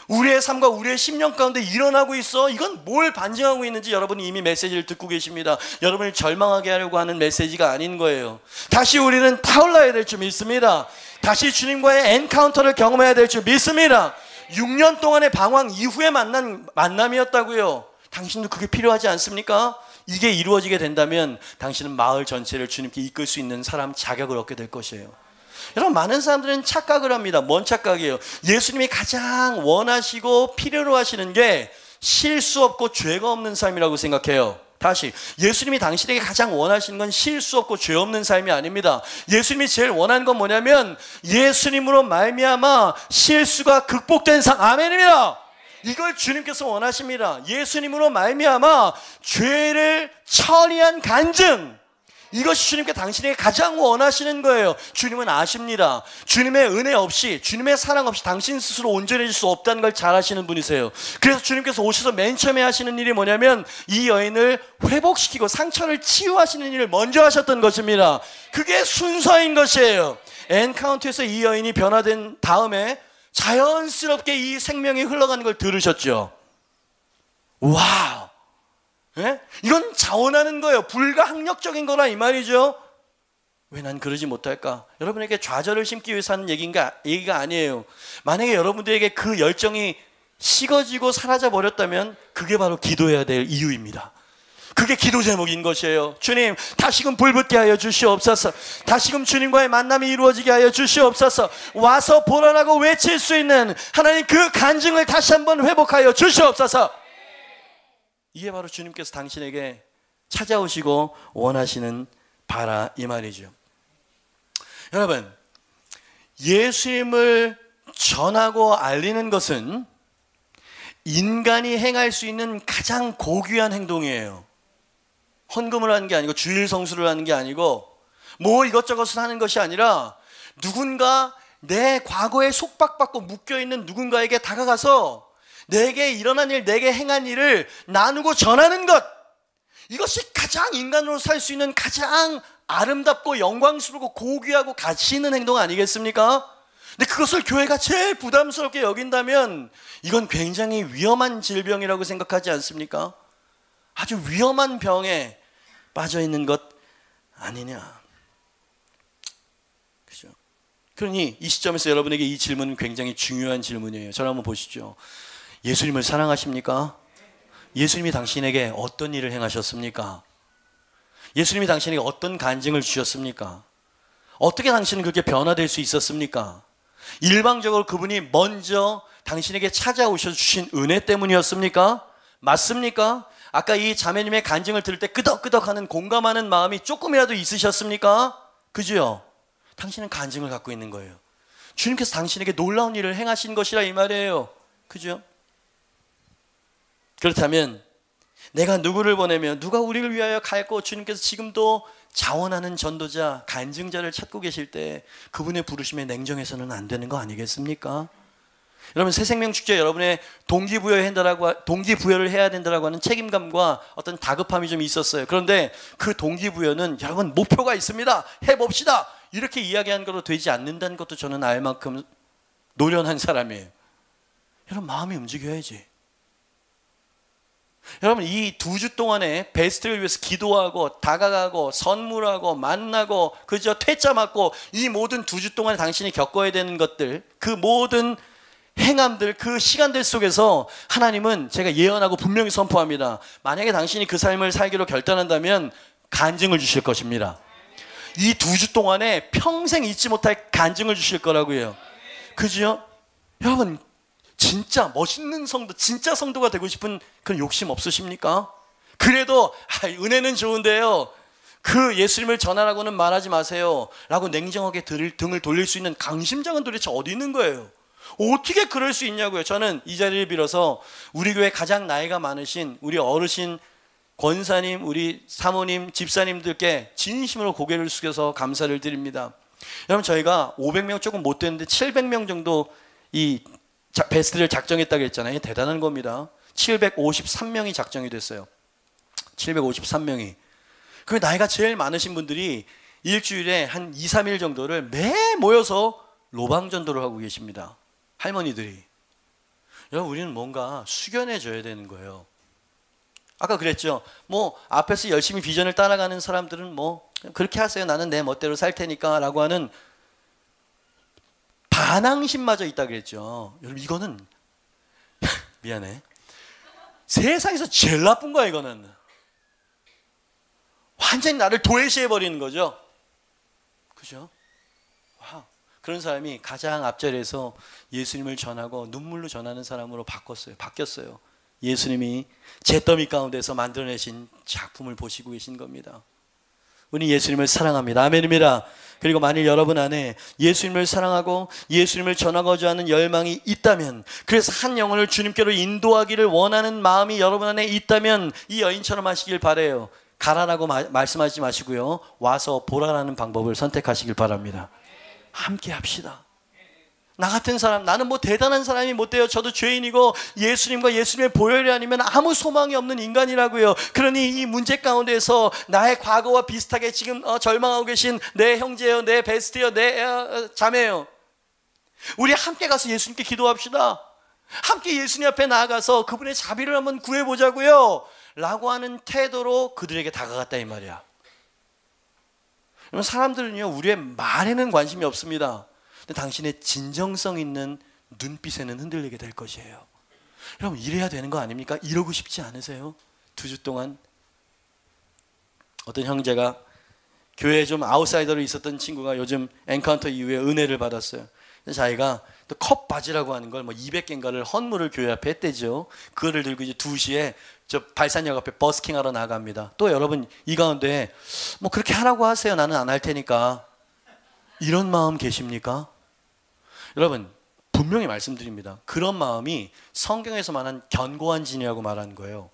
우리의 삶과 우리의 심령 가운데 일어나고 있어. 이건 뭘 반증하고 있는지 여러분이 이미 메시지를 듣고 계십니다. 여러분을 절망하게 하려고 하는 메시지가 아닌 거예요. 다시 우리는 타올라야 될 줄 믿습니다. 다시 주님과의 엔카운터를 경험해야 될 줄 믿습니다. 6년 동안의 방황 이후에 만난 만남이었다고요. 당신도 그게 필요하지 않습니까? 이게 이루어지게 된다면 당신은 마을 전체를 주님께 이끌 수 있는 사람 자격을 얻게 될 것이에요. 여러분, 많은 사람들은 착각을 합니다. 뭔 착각이에요? 예수님이 가장 원하시고 필요로 하시는 게 실수 없고 죄가 없는 삶이라고 생각해요. 다시, 예수님이 당신에게 가장 원하시는 건 실수 없고 죄 없는 삶이 아닙니다. 예수님이 제일 원하는 건 뭐냐면 예수님으로 말미암아 실수가 극복된 삶. 아멘입니다. 이걸 주님께서 원하십니다. 예수님으로 말미암아 죄를 처리한 간증, 이것이 주님께 당신에게 가장 원하시는 거예요. 주님은 아십니다. 주님의 은혜 없이, 주님의 사랑 없이 당신 스스로 온전해질 수 없다는 걸 잘 아시는 분이세요. 그래서 주님께서 오셔서 맨 처음에 하시는 일이 뭐냐면 이 여인을 회복시키고 상처를 치유하시는 일을 먼저 하셨던 것입니다. 그게 순서인 것이에요. 엔카운트에서 이 여인이 변화된 다음에 자연스럽게 이 생명이 흘러가는 걸 들으셨죠. 와우! 예? 이건 자원하는 거예요. 불가항력적인 거라 이 말이죠. 왜 난 그러지 못할까? 여러분에게 좌절을 심기 위해서 하는 얘기가 아니에요. 만약에 여러분들에게 그 열정이 식어지고 사라져 버렸다면 그게 바로 기도해야 될 이유입니다. 그게 기도 제목인 것이에요. 주님, 다시금 불붙게 하여 주시옵소서. 다시금 주님과의 만남이 이루어지게 하여 주시옵소서. 와서 보라라고 외칠 수 있는 하나님 그 간증을 다시 한번 회복하여 주시옵소서. 이게 바로 주님께서 당신에게 찾아오시고 원하시는 바라 이 말이죠. 여러분, 예수님을 전하고 알리는 것은 인간이 행할 수 있는 가장 고귀한 행동이에요. 헌금을 하는 게 아니고 주일 성수를 하는 게 아니고 뭐 이것저것을 하는 것이 아니라 누군가 내 과거에 속박받고 묶여있는 누군가에게 다가가서 내게 일어난 일, 내게 행한 일을 나누고 전하는 것, 이것이 가장 인간으로 살 수 있는 가장 아름답고 영광스럽고 고귀하고 가치 있는 행동 아니겠습니까? 근데 그것을 교회가 제일 부담스럽게 여긴다면 이건 굉장히 위험한 질병이라고 생각하지 않습니까? 아주 위험한 병에 빠져 있는 것 아니냐. 그죠? 그러니 이 시점에서 여러분에게 이 질문은 굉장히 중요한 질문이에요. 저를 한번 보시죠. 예수님을 사랑하십니까? 예수님이 당신에게 어떤 일을 행하셨습니까? 예수님이 당신에게 어떤 간증을 주셨습니까? 어떻게 당신은 그렇게 변화될 수 있었습니까? 일방적으로 그분이 먼저 당신에게 찾아오셔 주신 은혜 때문이었습니까? 맞습니까? 아까 이 자매님의 간증을 들을 때 끄덕끄덕하는 공감하는 마음이 조금이라도 있으셨습니까? 그죠? 당신은 간증을 갖고 있는 거예요. 주님께서 당신에게 놀라운 일을 행하신 것이라 이 말이에요. 그죠? 그렇다면 내가 누구를 보내며 누가 우리를 위하여 갈고, 주님께서 지금도 자원하는 전도자, 간증자를 찾고 계실 때 그분의 부르심에 냉정해서는 안 되는 거 아니겠습니까? 여러분 새 생명 축제 여러분의 동기부여를 해야 된다라고 하는 책임감과 어떤 다급함이 좀 있었어요. 그런데 그 동기부여는 여러분 목표가 있습니다. 해봅시다. 이렇게 이야기한 거로 되지 않는다는 것도 저는 알 만큼 노련한 사람이에요. 여러분 마음이 움직여야지. 여러분 이 2주 동안에 베스트를 위해서 기도하고 다가가고 선물하고 만나고 그저 퇴짜 맞고 이 모든 2주 동안에 당신이 겪어야 되는 것들, 그 모든 행함들, 그 시간들 속에서 하나님은 제가 예언하고 분명히 선포합니다. 만약에 당신이 그 삶을 살기로 결단한다면 간증을 주실 것입니다. 이 2주 동안에 평생 잊지 못할 간증을 주실 거라고요. 그죠? 여러분 진짜 멋있는 성도, 진짜 성도가 되고 싶은 그런 욕심 없으십니까? 그래도 은혜는 좋은데요, 그 예수님을 전하라고는 말하지 마세요 라고 냉정하게 등을 돌릴 수 있는 강심장은 도대체 어디 있는 거예요? 어떻게 그럴 수 있냐고요. 저는 이 자리를 빌어서 우리 교회 가장 나이가 많으신 우리 어르신 권사님, 우리 사모님, 집사님들께 진심으로 고개를 숙여서 감사를 드립니다. 여러분 저희가 500명 조금 못 됐는데 700명 정도 이 베스트를 작정했다고 했잖아요. 대단한 겁니다. 753명이 작정이 됐어요. 753명이. 그 나이가 제일 많으신 분들이 일주일에 한 2, 3일 정도를 매 모여서 로방전도를 하고 계십니다. 할머니들이. 여러분 우리는 뭔가 숙연해 져야 되는 거예요. 아까 그랬죠. 뭐 앞에서 열심히 비전을 따라가는 사람들은 뭐 그렇게 하세요. 나는 내 멋대로 살 테니까 라고 하는 반항심마저 있다 그랬죠. 여러분 이거는 미안해. 세상에서 제일 나쁜 거야 이거는. 완전히 나를 도외시해버리는 거죠. 그죠? 와, 그런 사람이 가장 앞자리에서 예수님을 전하고 눈물로 전하는 사람으로 바뀌었어요. 예수님이 잿더미 가운데서 만들어내신 작품을 보시고 계신 겁니다. 우리 예수님을 사랑합니다. 아멘입니다. 그리고 만일 여러분 안에 예수님을 사랑하고 예수님을 전하고자 하는 열망이 있다면, 그래서 한 영혼을 주님께로 인도하기를 원하는 마음이 여러분 안에 있다면 이 여인처럼 하시길 바라요. 가라라고 말씀하지 마시고요, 와서 보라라는 방법을 선택하시길 바랍니다. 함께 합시다. 나 같은 사람, 나는 뭐 대단한 사람이 못 돼요. 저도 죄인이고 예수님과 예수님의 보혈이 아니면 아무 소망이 없는 인간이라고요. 그러니 이 문제 가운데서 나의 과거와 비슷하게 지금 절망하고 계신 내 형제요, 내 베스트요, 내 자매요, 우리 함께 가서 예수님께 기도합시다. 함께 예수님 앞에 나아가서 그분의 자비를 한번 구해보자고요 라고 하는 태도로 그들에게 다가갔다 이 말이야. 여러분 사람들은요 우리의 말에는 관심이 없습니다. 근데 당신의 진정성 있는 눈빛에는 흔들리게 될 것이에요. 여러분 이래야 되는 거 아닙니까? 이러고 싶지 않으세요? 2주 동안 어떤 형제가 교회에 좀 아웃사이더로 있었던 친구가 요즘 엔카운터 이후에 은혜를 받았어요. 자기가 또 컵 바지라고 하는 걸 뭐 200개인가를 헌물을 교회 앞에 했대죠. 그거를 들고 이제 2시에 저 발산역 앞에 버스킹하러 나갑니다. 또 여러분 이 가운데 뭐 그렇게 하라고 하세요. 나는 안 할 테니까. 이런 마음 계십니까? 여러분 분명히 말씀드립니다. 그런 마음이 성경에서 말한 견고한 진이라고 말하는 거예요.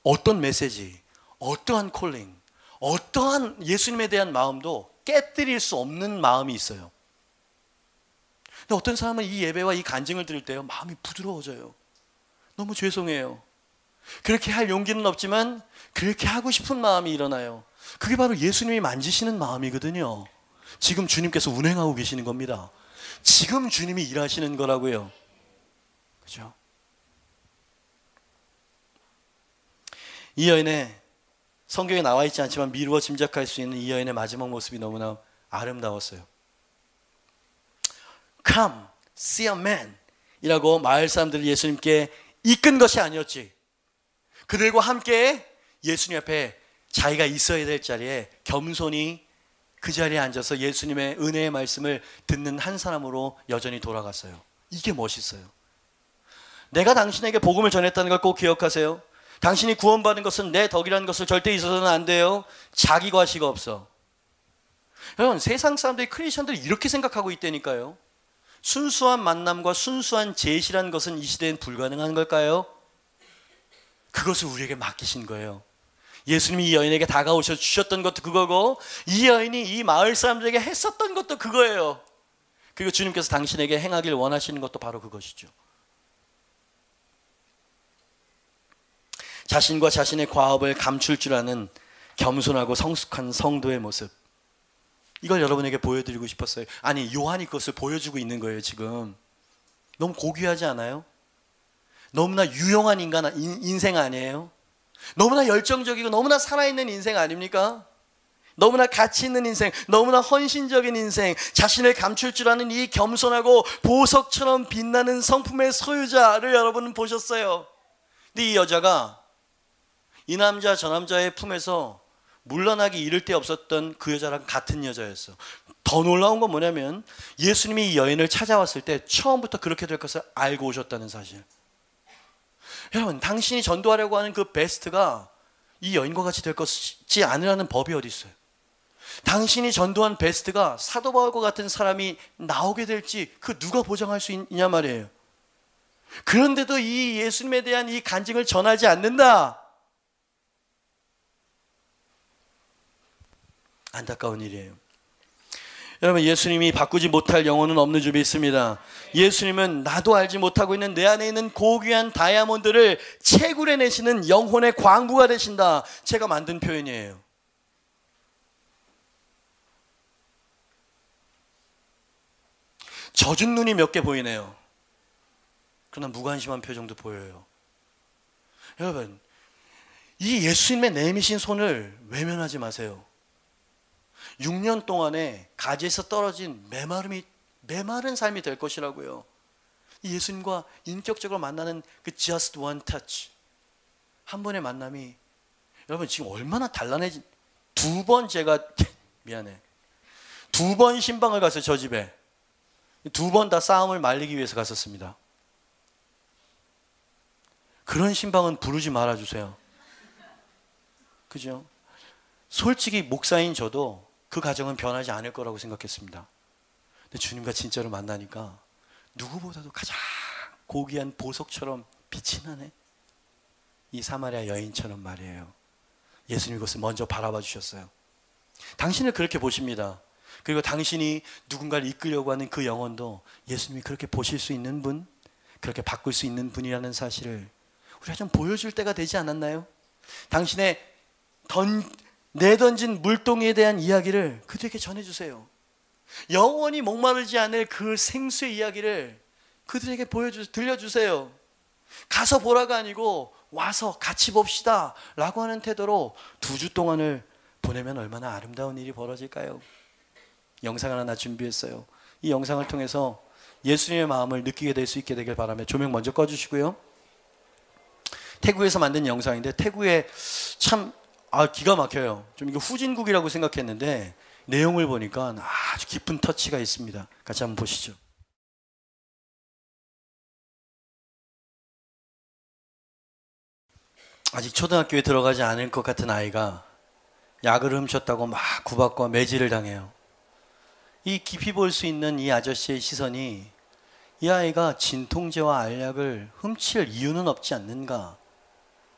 어떤 메시지, 어떠한 콜링, 어떠한 예수님에 대한 마음도 깨뜨릴 수 없는 마음이 있어요. 근데 어떤 사람은 이 예배와 이 간증을 들을 때요 마음이 부드러워져요. 너무 죄송해요. 그렇게 할 용기는 없지만 그렇게 하고 싶은 마음이 일어나요. 그게 바로 예수님이 만지시는 마음이거든요. 지금 주님께서 운행하고 계시는 겁니다. 지금 주님이 일하시는 거라고요. 그죠? 이 여인의, 성경에 나와 있지 않지만 미루어 짐작할 수 있는 이 여인의 마지막 모습이 너무나 아름다웠어요. Come, see a man 이라고 마을 사람들을 예수님께 이끈 것이 아니었지. 그들과 함께 예수님 앞에 자기가 있어야 될 자리에 겸손히 그 자리에 앉아서 예수님의 은혜의 말씀을 듣는 한 사람으로 여전히 돌아갔어요. 이게 멋있어요. 내가 당신에게 복음을 전했다는 걸 꼭 기억하세요. 당신이 구원받은 것은 내 덕이라는 것을 절대 있어서는 안 돼요. 자기 과시가 없어. 여러분 세상 사람들이, 크리스천들이 이렇게 생각하고 있다니까요. 순수한 만남과 순수한 제시라는 것은 이 시대엔 불가능한 걸까요? 그것을 우리에게 맡기신 거예요. 예수님이 이 여인에게 다가오셔 주셨던 것도 그거고, 이 여인이 이 마을 사람들에게 했었던 것도 그거예요. 그리고 주님께서 당신에게 행하길 원하시는 것도 바로 그것이죠. 자신과 자신의 과업을 감출 줄 아는 겸손하고 성숙한 성도의 모습. 이걸 여러분에게 보여드리고 싶었어요. 아니, 요한이 그것을 보여주고 있는 거예요, 지금. 너무 고귀하지 않아요? 너무나 유용한 인생 아니에요? 너무나 열정적이고 너무나 살아있는 인생 아닙니까? 너무나 가치 있는 인생, 너무나 헌신적인 인생, 자신을 감출 줄 아는 이 겸손하고 보석처럼 빛나는 성품의 소유자를 여러분은 보셨어요. 근데 이 여자가 이 남자 저 남자의 품에서 물러나기 이를 데 없었던 그 여자랑 같은 여자였어. 더 놀라운 건 뭐냐면 예수님이 이 여인을 찾아왔을 때 처음부터 그렇게 될 것을 알고 오셨다는 사실. 여러분, 당신이 전도하려고 하는 그 베스트가 이 여인과 같이 될 것이지 않으라는 법이 어디 있어요? 당신이 전도한 베스트가 사도 바울과 같은 사람이 나오게 될지 그 누가 보장할 수 있냐 말이에요. 그런데도 이 예수님에 대한 이 간증을 전하지 않는다. 안타까운 일이에요. 여러분, 예수님이 바꾸지 못할 영혼은 없는 줄 믿습니다. 예수님은 나도 알지 못하고 있는 내 안에 있는 고귀한 다이아몬드를 채굴해내시는 영혼의 광부가 되신다. 제가 만든 표현이에요. 젖은 눈이 몇 개 보이네요. 그러나 무관심한 표정도 보여요. 여러분, 이 예수님의 내미신 손을 외면하지 마세요. 6년 동안에 가지에서 떨어진 메마른 삶이 될 것이라고요. 이 예수님과 인격적으로 만나는 그 just one touch, 한 번의 만남이 여러분 지금 얼마나 단란해진. 2번 제가 미안해, 2번 신방을 갔어요. 저 집에 2번 다 싸움을 말리기 위해서 갔었습니다. 그런 신방은 부르지 말아주세요. 그죠? 솔직히 목사인 저도 그 가정은 변하지 않을 거라고 생각했습니다. 근데 주님과 진짜로 만나니까 누구보다도 가장 고귀한 보석처럼 빛이 나네. 이 사마리아 여인처럼 말이에요. 예수님이 그것을 먼저 바라봐 주셨어요. 당신을 그렇게 보십니다. 그리고 당신이 누군가를 이끌려고 하는 그 영혼도 예수님이 그렇게 보실 수 있는 분, 그렇게 바꿀 수 있는 분이라는 사실을 우리가 좀 보여줄 때가 되지 않았나요? 당신의 내던진 물동이에 대한 이야기를 그들에게 전해주세요. 영원히 목마르지 않을 그 생수의 이야기를 그들에게 들려주세요. 가서 보라가 아니고 와서 같이 봅시다 라고 하는 태도로 2주 동안을 보내면 얼마나 아름다운 일이 벌어질까요? 영상을 하나 준비했어요. 이 영상을 통해서 예수님의 마음을 느끼게 될 수 있게 되길 바라며 조명 먼저 꺼주시고요. 태국에서 만든 영상인데 태국에 참 기가 막혀요. 좀 이거 후진국이라고 생각했는데 내용을 보니까 아주 깊은 터치가 있습니다. 같이 한번 보시죠. 아직 초등학교에 들어가지 않을 것 같은 아이가 약을 훔쳤다고 막 구박과 매질을 당해요. 이 깊이 볼 수 있는 이 아저씨의 시선이 이 아이가 진통제와 알약을 훔칠 이유는 없지 않는가.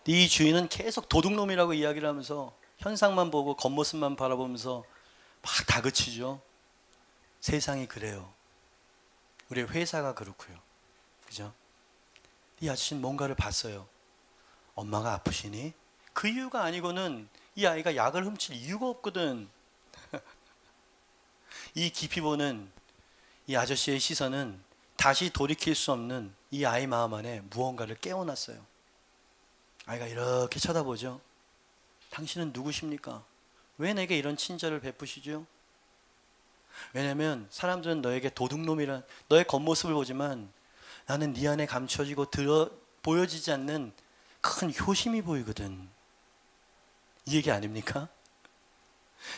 이 주인은 계속 도둑놈이라고 이야기를 하면서 현상만 보고 겉모습만 바라보면서 막 다그치죠. 세상이 그래요. 우리 회사가 그렇고요. 그죠? 이 아저씨는 뭔가를 봤어요. 엄마가 아프시니? 그 이유가 아니고는 이 아이가 약을 훔칠 이유가 없거든. 이 깊이 보는 이 아저씨의 시선은 다시 돌이킬 수 없는 이 아이 마음 안에 무언가를 깨워놨어요. 아이가 이렇게 쳐다보죠. 당신은 누구십니까? 왜 내게 이런 친절을 베푸시죠? 왜냐하면 사람들은 너에게 도둑놈이란 너의 겉모습을 보지만 나는 네 안에 감춰지고 보여지지 않는 큰 효심이 보이거든. 이 얘기 아닙니까?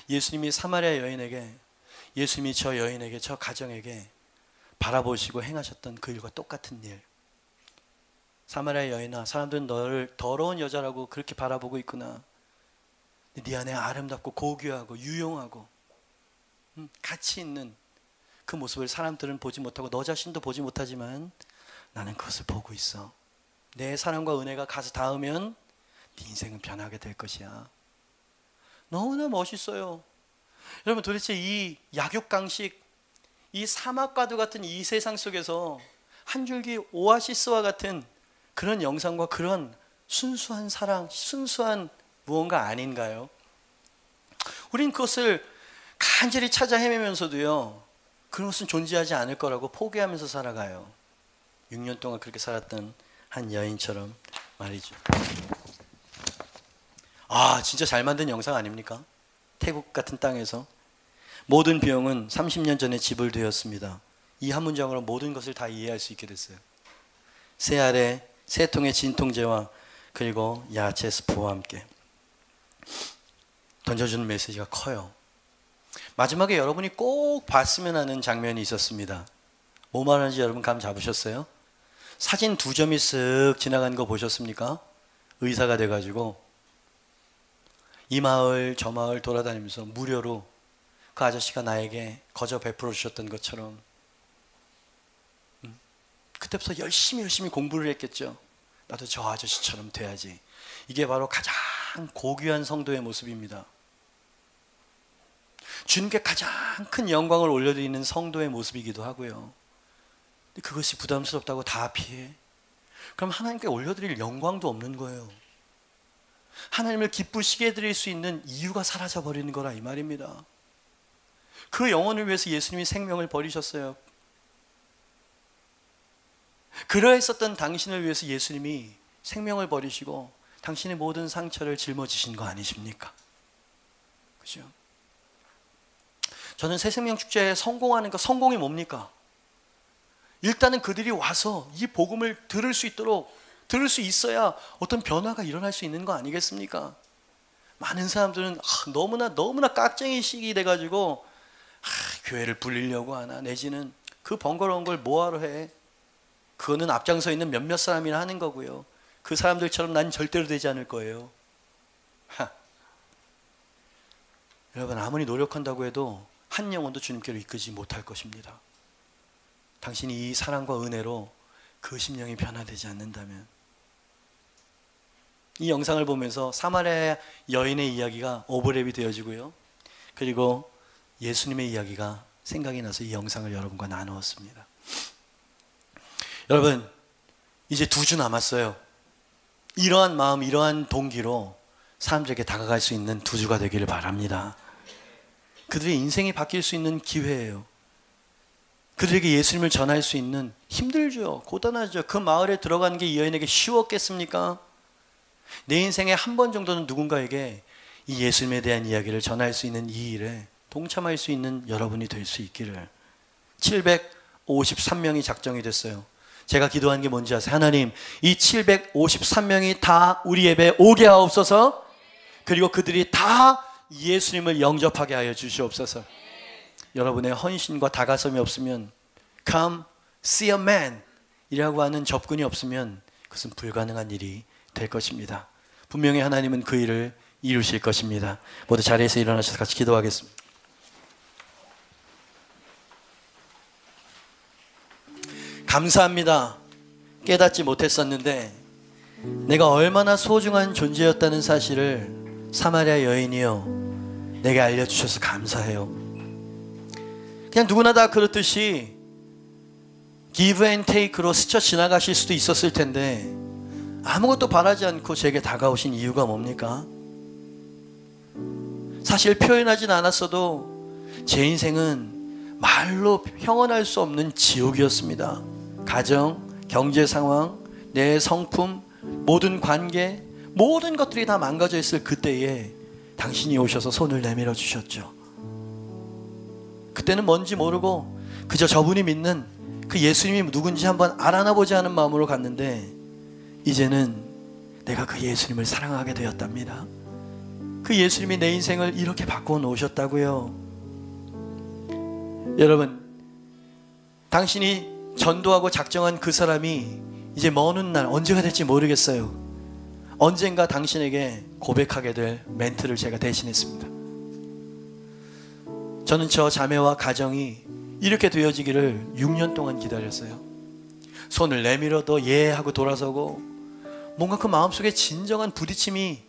예수님이 사마리아 여인에게, 예수님이 저 여인에게, 저 가정에게 바라보시고 행하셨던 그 일과 똑같은 일. 사마리아 여인아, 사람들은 너를 더러운 여자라고 그렇게 바라보고 있구나. 네 안에 아름답고 고귀하고 유용하고 가치 있는 그 모습을 사람들은 보지 못하고 너 자신도 보지 못하지만 나는 그것을 보고 있어. 내 사랑과 은혜가 가서 닿으면 네 인생은 변하게 될 것이야. 너무나 멋있어요. 여러분, 도대체 이 약육강식, 이 사막과도 같은 이 세상 속에서 한 줄기 오아시스와 같은 그런 영상과 그런 순수한 사랑, 순수한 무언가 아닌가요? 우린 그것을 간절히 찾아 헤매면서도요, 그런 것은 존재하지 않을 거라고 포기하면서 살아가요. 6년 동안 그렇게 살았던 한 여인처럼 말이죠. 아, 진짜 잘 만든 영상 아닙니까? 태국 같은 땅에서 모든 비용은 30년 전에 지불되었습니다. 이 한 문장으로 모든 것을 다 이해할 수 있게 됐어요. 새 알에 세 통의 진통제와 그리고 야채 스프와 함께 던져주는 메시지가 커요. 마지막에 여러분이 꼭 봤으면 하는 장면이 있었습니다. 뭐 말하는지 여러분 감 잡으셨어요? 사진 2점이 쓱 지나간 거 보셨습니까? 의사가 돼가지고 이 마을 저 마을 돌아다니면서 무료로 그 아저씨가 나에게 거저 베풀어 주셨던 것처럼 그때부터 열심히 공부를 했겠죠. 나도 저 아저씨처럼 돼야지. 이게 바로 가장 고귀한 성도의 모습입니다. 주님께 가장 큰 영광을 올려드리는 성도의 모습이기도 하고요. 근데 그것이 부담스럽다고 다 피해? 그럼 하나님께 올려드릴 영광도 없는 거예요. 하나님을 기쁘시게 해드릴 수 있는 이유가 사라져 버리는 거라 이 말입니다. 그 영혼을 위해서 예수님이 생명을 버리셨어요. 그러했었던 당신을 위해서 예수님이 생명을 버리시고 당신의 모든 상처를 짊어지신 거 아니십니까? 그죠? 저는 새생명축제에 성공하는 거, 성공이 뭡니까? 일단은 그들이 와서 이 복음을 들을 수 있어야 어떤 변화가 일어날 수 있는 거 아니겠습니까? 많은 사람들은 너무나 깍쟁이식이 돼가지고 교회를 불리려고 하나, 내지는 그 번거로운 걸 뭐하러 해? 그거는 앞장서 있는 몇몇 사람이나 하는 거고요. 그 사람들처럼 난 절대로 되지 않을 거예요. 여러분, 아무리 노력한다고 해도 한 영혼도 주님께로 이끌지 못할 것입니다. 당신이 이 사랑과 은혜로 그 심령이 변화되지 않는다면. 이 영상을 보면서 사마리아 여인의 이야기가 오버랩이 되어지고요. 그리고 예수님의 이야기가 생각이 나서 이 영상을 여러분과 나누었습니다. 여러분, 이제 2주 남았어요. 이러한 마음, 이러한 동기로 사람들에게 다가갈 수 있는 2주가 되기를 바랍니다. 그들의 인생이 바뀔 수 있는 기회예요. 그들에게 예수님을 전할 수 있는, 힘들죠. 고단하죠. 그 마을에 들어가는 게 이 여인에게 쉬웠겠습니까? 내 인생에 한 번 정도는 누군가에게 이 예수님에 대한 이야기를 전할 수 있는 이 일에 동참할 수 있는 여러분이 될 수 있기를. 753명이 작정이 됐어요. 제가 기도한 게 뭔지 아세요? 하나님, 이 753명이 다 우리 예배에 오게 하옵소서. 그리고 그들이 다 예수님을 영접하게 하여 주시옵소서. 여러분의 헌신과 다가섬이 없으면, come see a man 이라고 하는 접근이 없으면 그것은 불가능한 일이 될 것입니다. 분명히 하나님은 그 일을 이루실 것입니다. 모두 자리에서 일어나셔서 같이 기도하겠습니다. 감사합니다. 깨닫지 못했었는데 내가 얼마나 소중한 존재였다는 사실을 사마리아 여인이요 내게 알려주셔서 감사해요. 그냥 누구나 다 그렇듯이 give and take로 스쳐 지나가실 수도 있었을 텐데 아무것도 바라지 않고 제게 다가오신 이유가 뭡니까? 사실 표현하진 않았어도 제 인생은 말로 형언할 수 없는 지옥이었습니다. 가정, 경제 상황, 내 성품, 모든 관계, 모든 것들이 다 망가져 있을 그때에 당신이 오셔서 손을 내밀어 주셨죠. 그때는 뭔지 모르고 그저 저분이 믿는 그 예수님이 누군지 한번 알아나 보자 하는 마음으로 갔는데 이제는 내가 그 예수님을 사랑하게 되었답니다. 그 예수님이 내 인생을 이렇게 바꿔 놓으셨다고요. 여러분, 당신이 전도하고 작정한 그 사람이 이제 먼 훗날 언제가 될지 모르겠어요. 언젠가 당신에게 고백하게 될 멘트를 제가 대신했습니다. 저는 저 자매와 가정이 이렇게 되어지기를 6년 동안 기다렸어요. 손을 내밀어도 예 하고 돌아서고 뭔가 그 마음속에 진정한 부딪힘이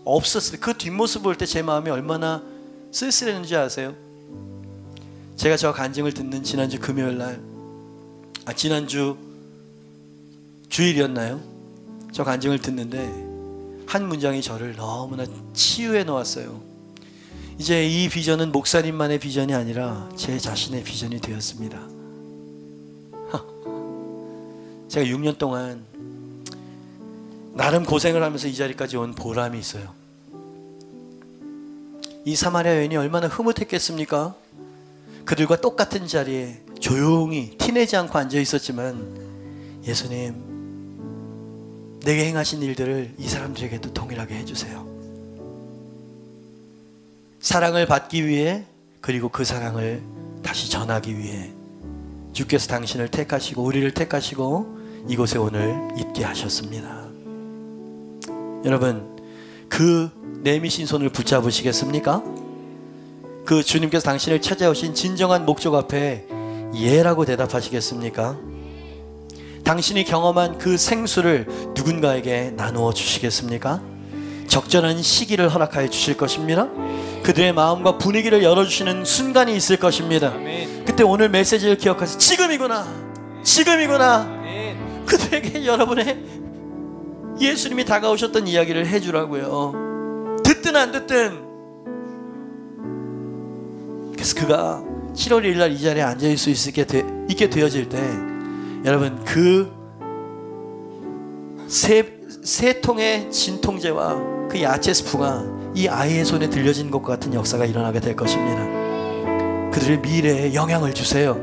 없었어요. 그 뒷모습 볼 때 제 마음이 얼마나 쓸쓸했는지 아세요? 제가 저 간증을 듣는 지난주 금요일 날, 지난주 주일이었나요? 저 간증을 듣는데 한 문장이 저를 너무나 치유해 놓았어요. 이제 이 비전은 목사님만의 비전이 아니라 제 자신의 비전이 되었습니다. 제가 6년 동안 나름 고생을 하면서 이 자리까지 온 보람이 있어요. 이 사마리아 여인이 얼마나 흐뭇했겠습니까? 그들과 똑같은 자리에 조용히 티내지 않고 앉아 있었지만, 예수님, 내게 행하신 일들을 이 사람들에게도 동일하게 해주세요. 사랑을 받기 위해, 그리고 그 사랑을 다시 전하기 위해 주께서 당신을 택하시고 우리를 택하시고 이곳에 오늘 있게 하셨습니다. 여러분, 그 내미신 손을 붙잡으시겠습니까? 그 주님께서 당신을 찾아오신 진정한 목적 앞에 예라고 대답하시겠습니까? 당신이 경험한 그 생수를 누군가에게 나누어 주시겠습니까? 적절한 시기를 허락하여 주실 것입니다. 그들의 마음과 분위기를 열어주시는 순간이 있을 것입니다. 그때 오늘 메시지를 기억하세요. 지금이구나, 지금이구나. 그들에게 여러분의 예수님이 다가오셨던 이야기를 해주라고요. 듣든 안 듣든. 그래서 그가 7월 1일 날 이 자리에 앉아있을 수 있게 되어질 때, 여러분, 그 세 통의 진통제와 그 야채 스프가 이 아이의 손에 들려진 것과 같은 역사가 일어나게 될 것입니다. 그들의 미래에 영향을 주세요.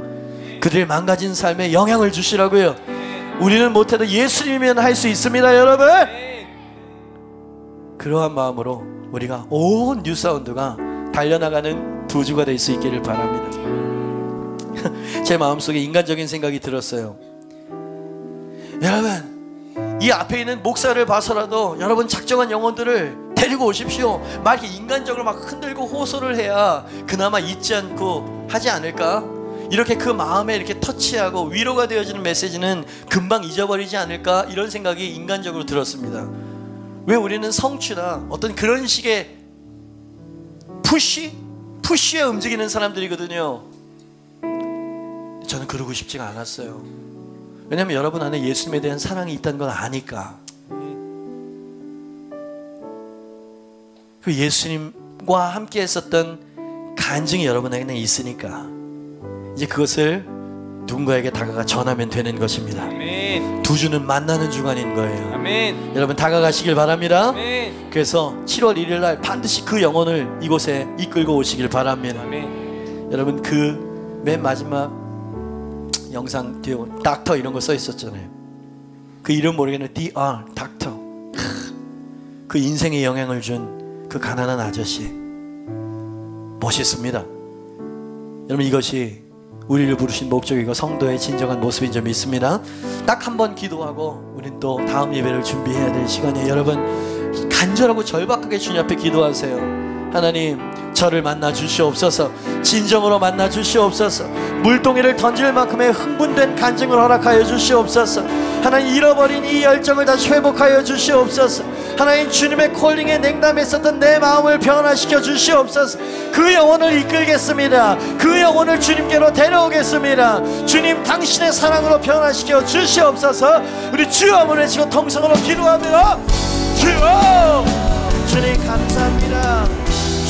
그들의 망가진 삶에 영향을 주시라고요. 우리는 못해도 예수님이면 할 수 있습니다, 여러분. 그러한 마음으로 우리가 온 뉴사운드가 달려나가는 두 주가 될 수 있기를 바랍니다. 제 마음속에 인간적인 생각이 들었어요. 여러분, 이 앞에 있는 목사를 봐서라도 여러분 작정한 영혼들을 데리고 오십시오. 막 이렇게 인간적으로 막 흔들고 호소를 해야 그나마 잊지 않고 하지 않을까? 이렇게 그 마음에 이렇게 터치하고 위로가 되어지는 메시지는 금방 잊어버리지 않을까? 이런 생각이 인간적으로 들었습니다. 왜 우리는 성취나 어떤 그런 식의 푸쉬에 움직이는 사람들이거든요. 저는 그러고 싶지가 않았어요. 왜냐하면 여러분 안에 예수님에 대한 사랑이 있다는 걸 아니까. 그 예수님과 함께 했었던 간증이 여러분에게는 있으니까 이제 그것을 누군가에게 다가가 전하면 되는 것입니다. 아멘. 두 주는 만나는 주간인 거예요. 아멘. 여러분 다가가시길 바랍니다. 아멘. 그래서 7월 1일 날 반드시 그 영혼을 이곳에 이끌고 오시길 바랍니다. 아멘. 여러분 그 맨 마지막 영상 뒤에 닥터 이런 거 써 있었잖아요. 그 이름 모르겠는데 DR 닥터. 그 인생에 영향을 준 그 가난한 아저씨 멋있습니다. 여러분 이것이 우리를 부르신 목적이고 성도의 진정한 모습인 줄 믿습니다. 딱 한 번 기도하고 우린 또 다음 예배를 준비해야 될 시간이에요. 여러분 간절하고 절박하게 주님 앞에 기도하세요. 하나님 저를 만나 주시옵소서. 진정으로 만나 주시옵소서. 물동이를 던질 만큼의 흥분된 간증을 허락하여 주시옵소서. 하나님 잃어버린 이 열정을 다시 회복하여 주시옵소서. 하나님 주님의 콜링에 냉담했었던 내 마음을 변화시켜 주시옵소서. 그 영혼을 이끌겠습니다. 그 영혼을 주님께로 데려오겠습니다. 주님 당신의 사랑으로 변화시켜 주시옵소서. 우리 주여 한번 외치고 통성으로 기도하며 주여 주님 감사합니다.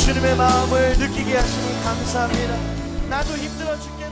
주님의 마음을 느끼게 하시니 감사합니다. 나도 힘들어 죽겠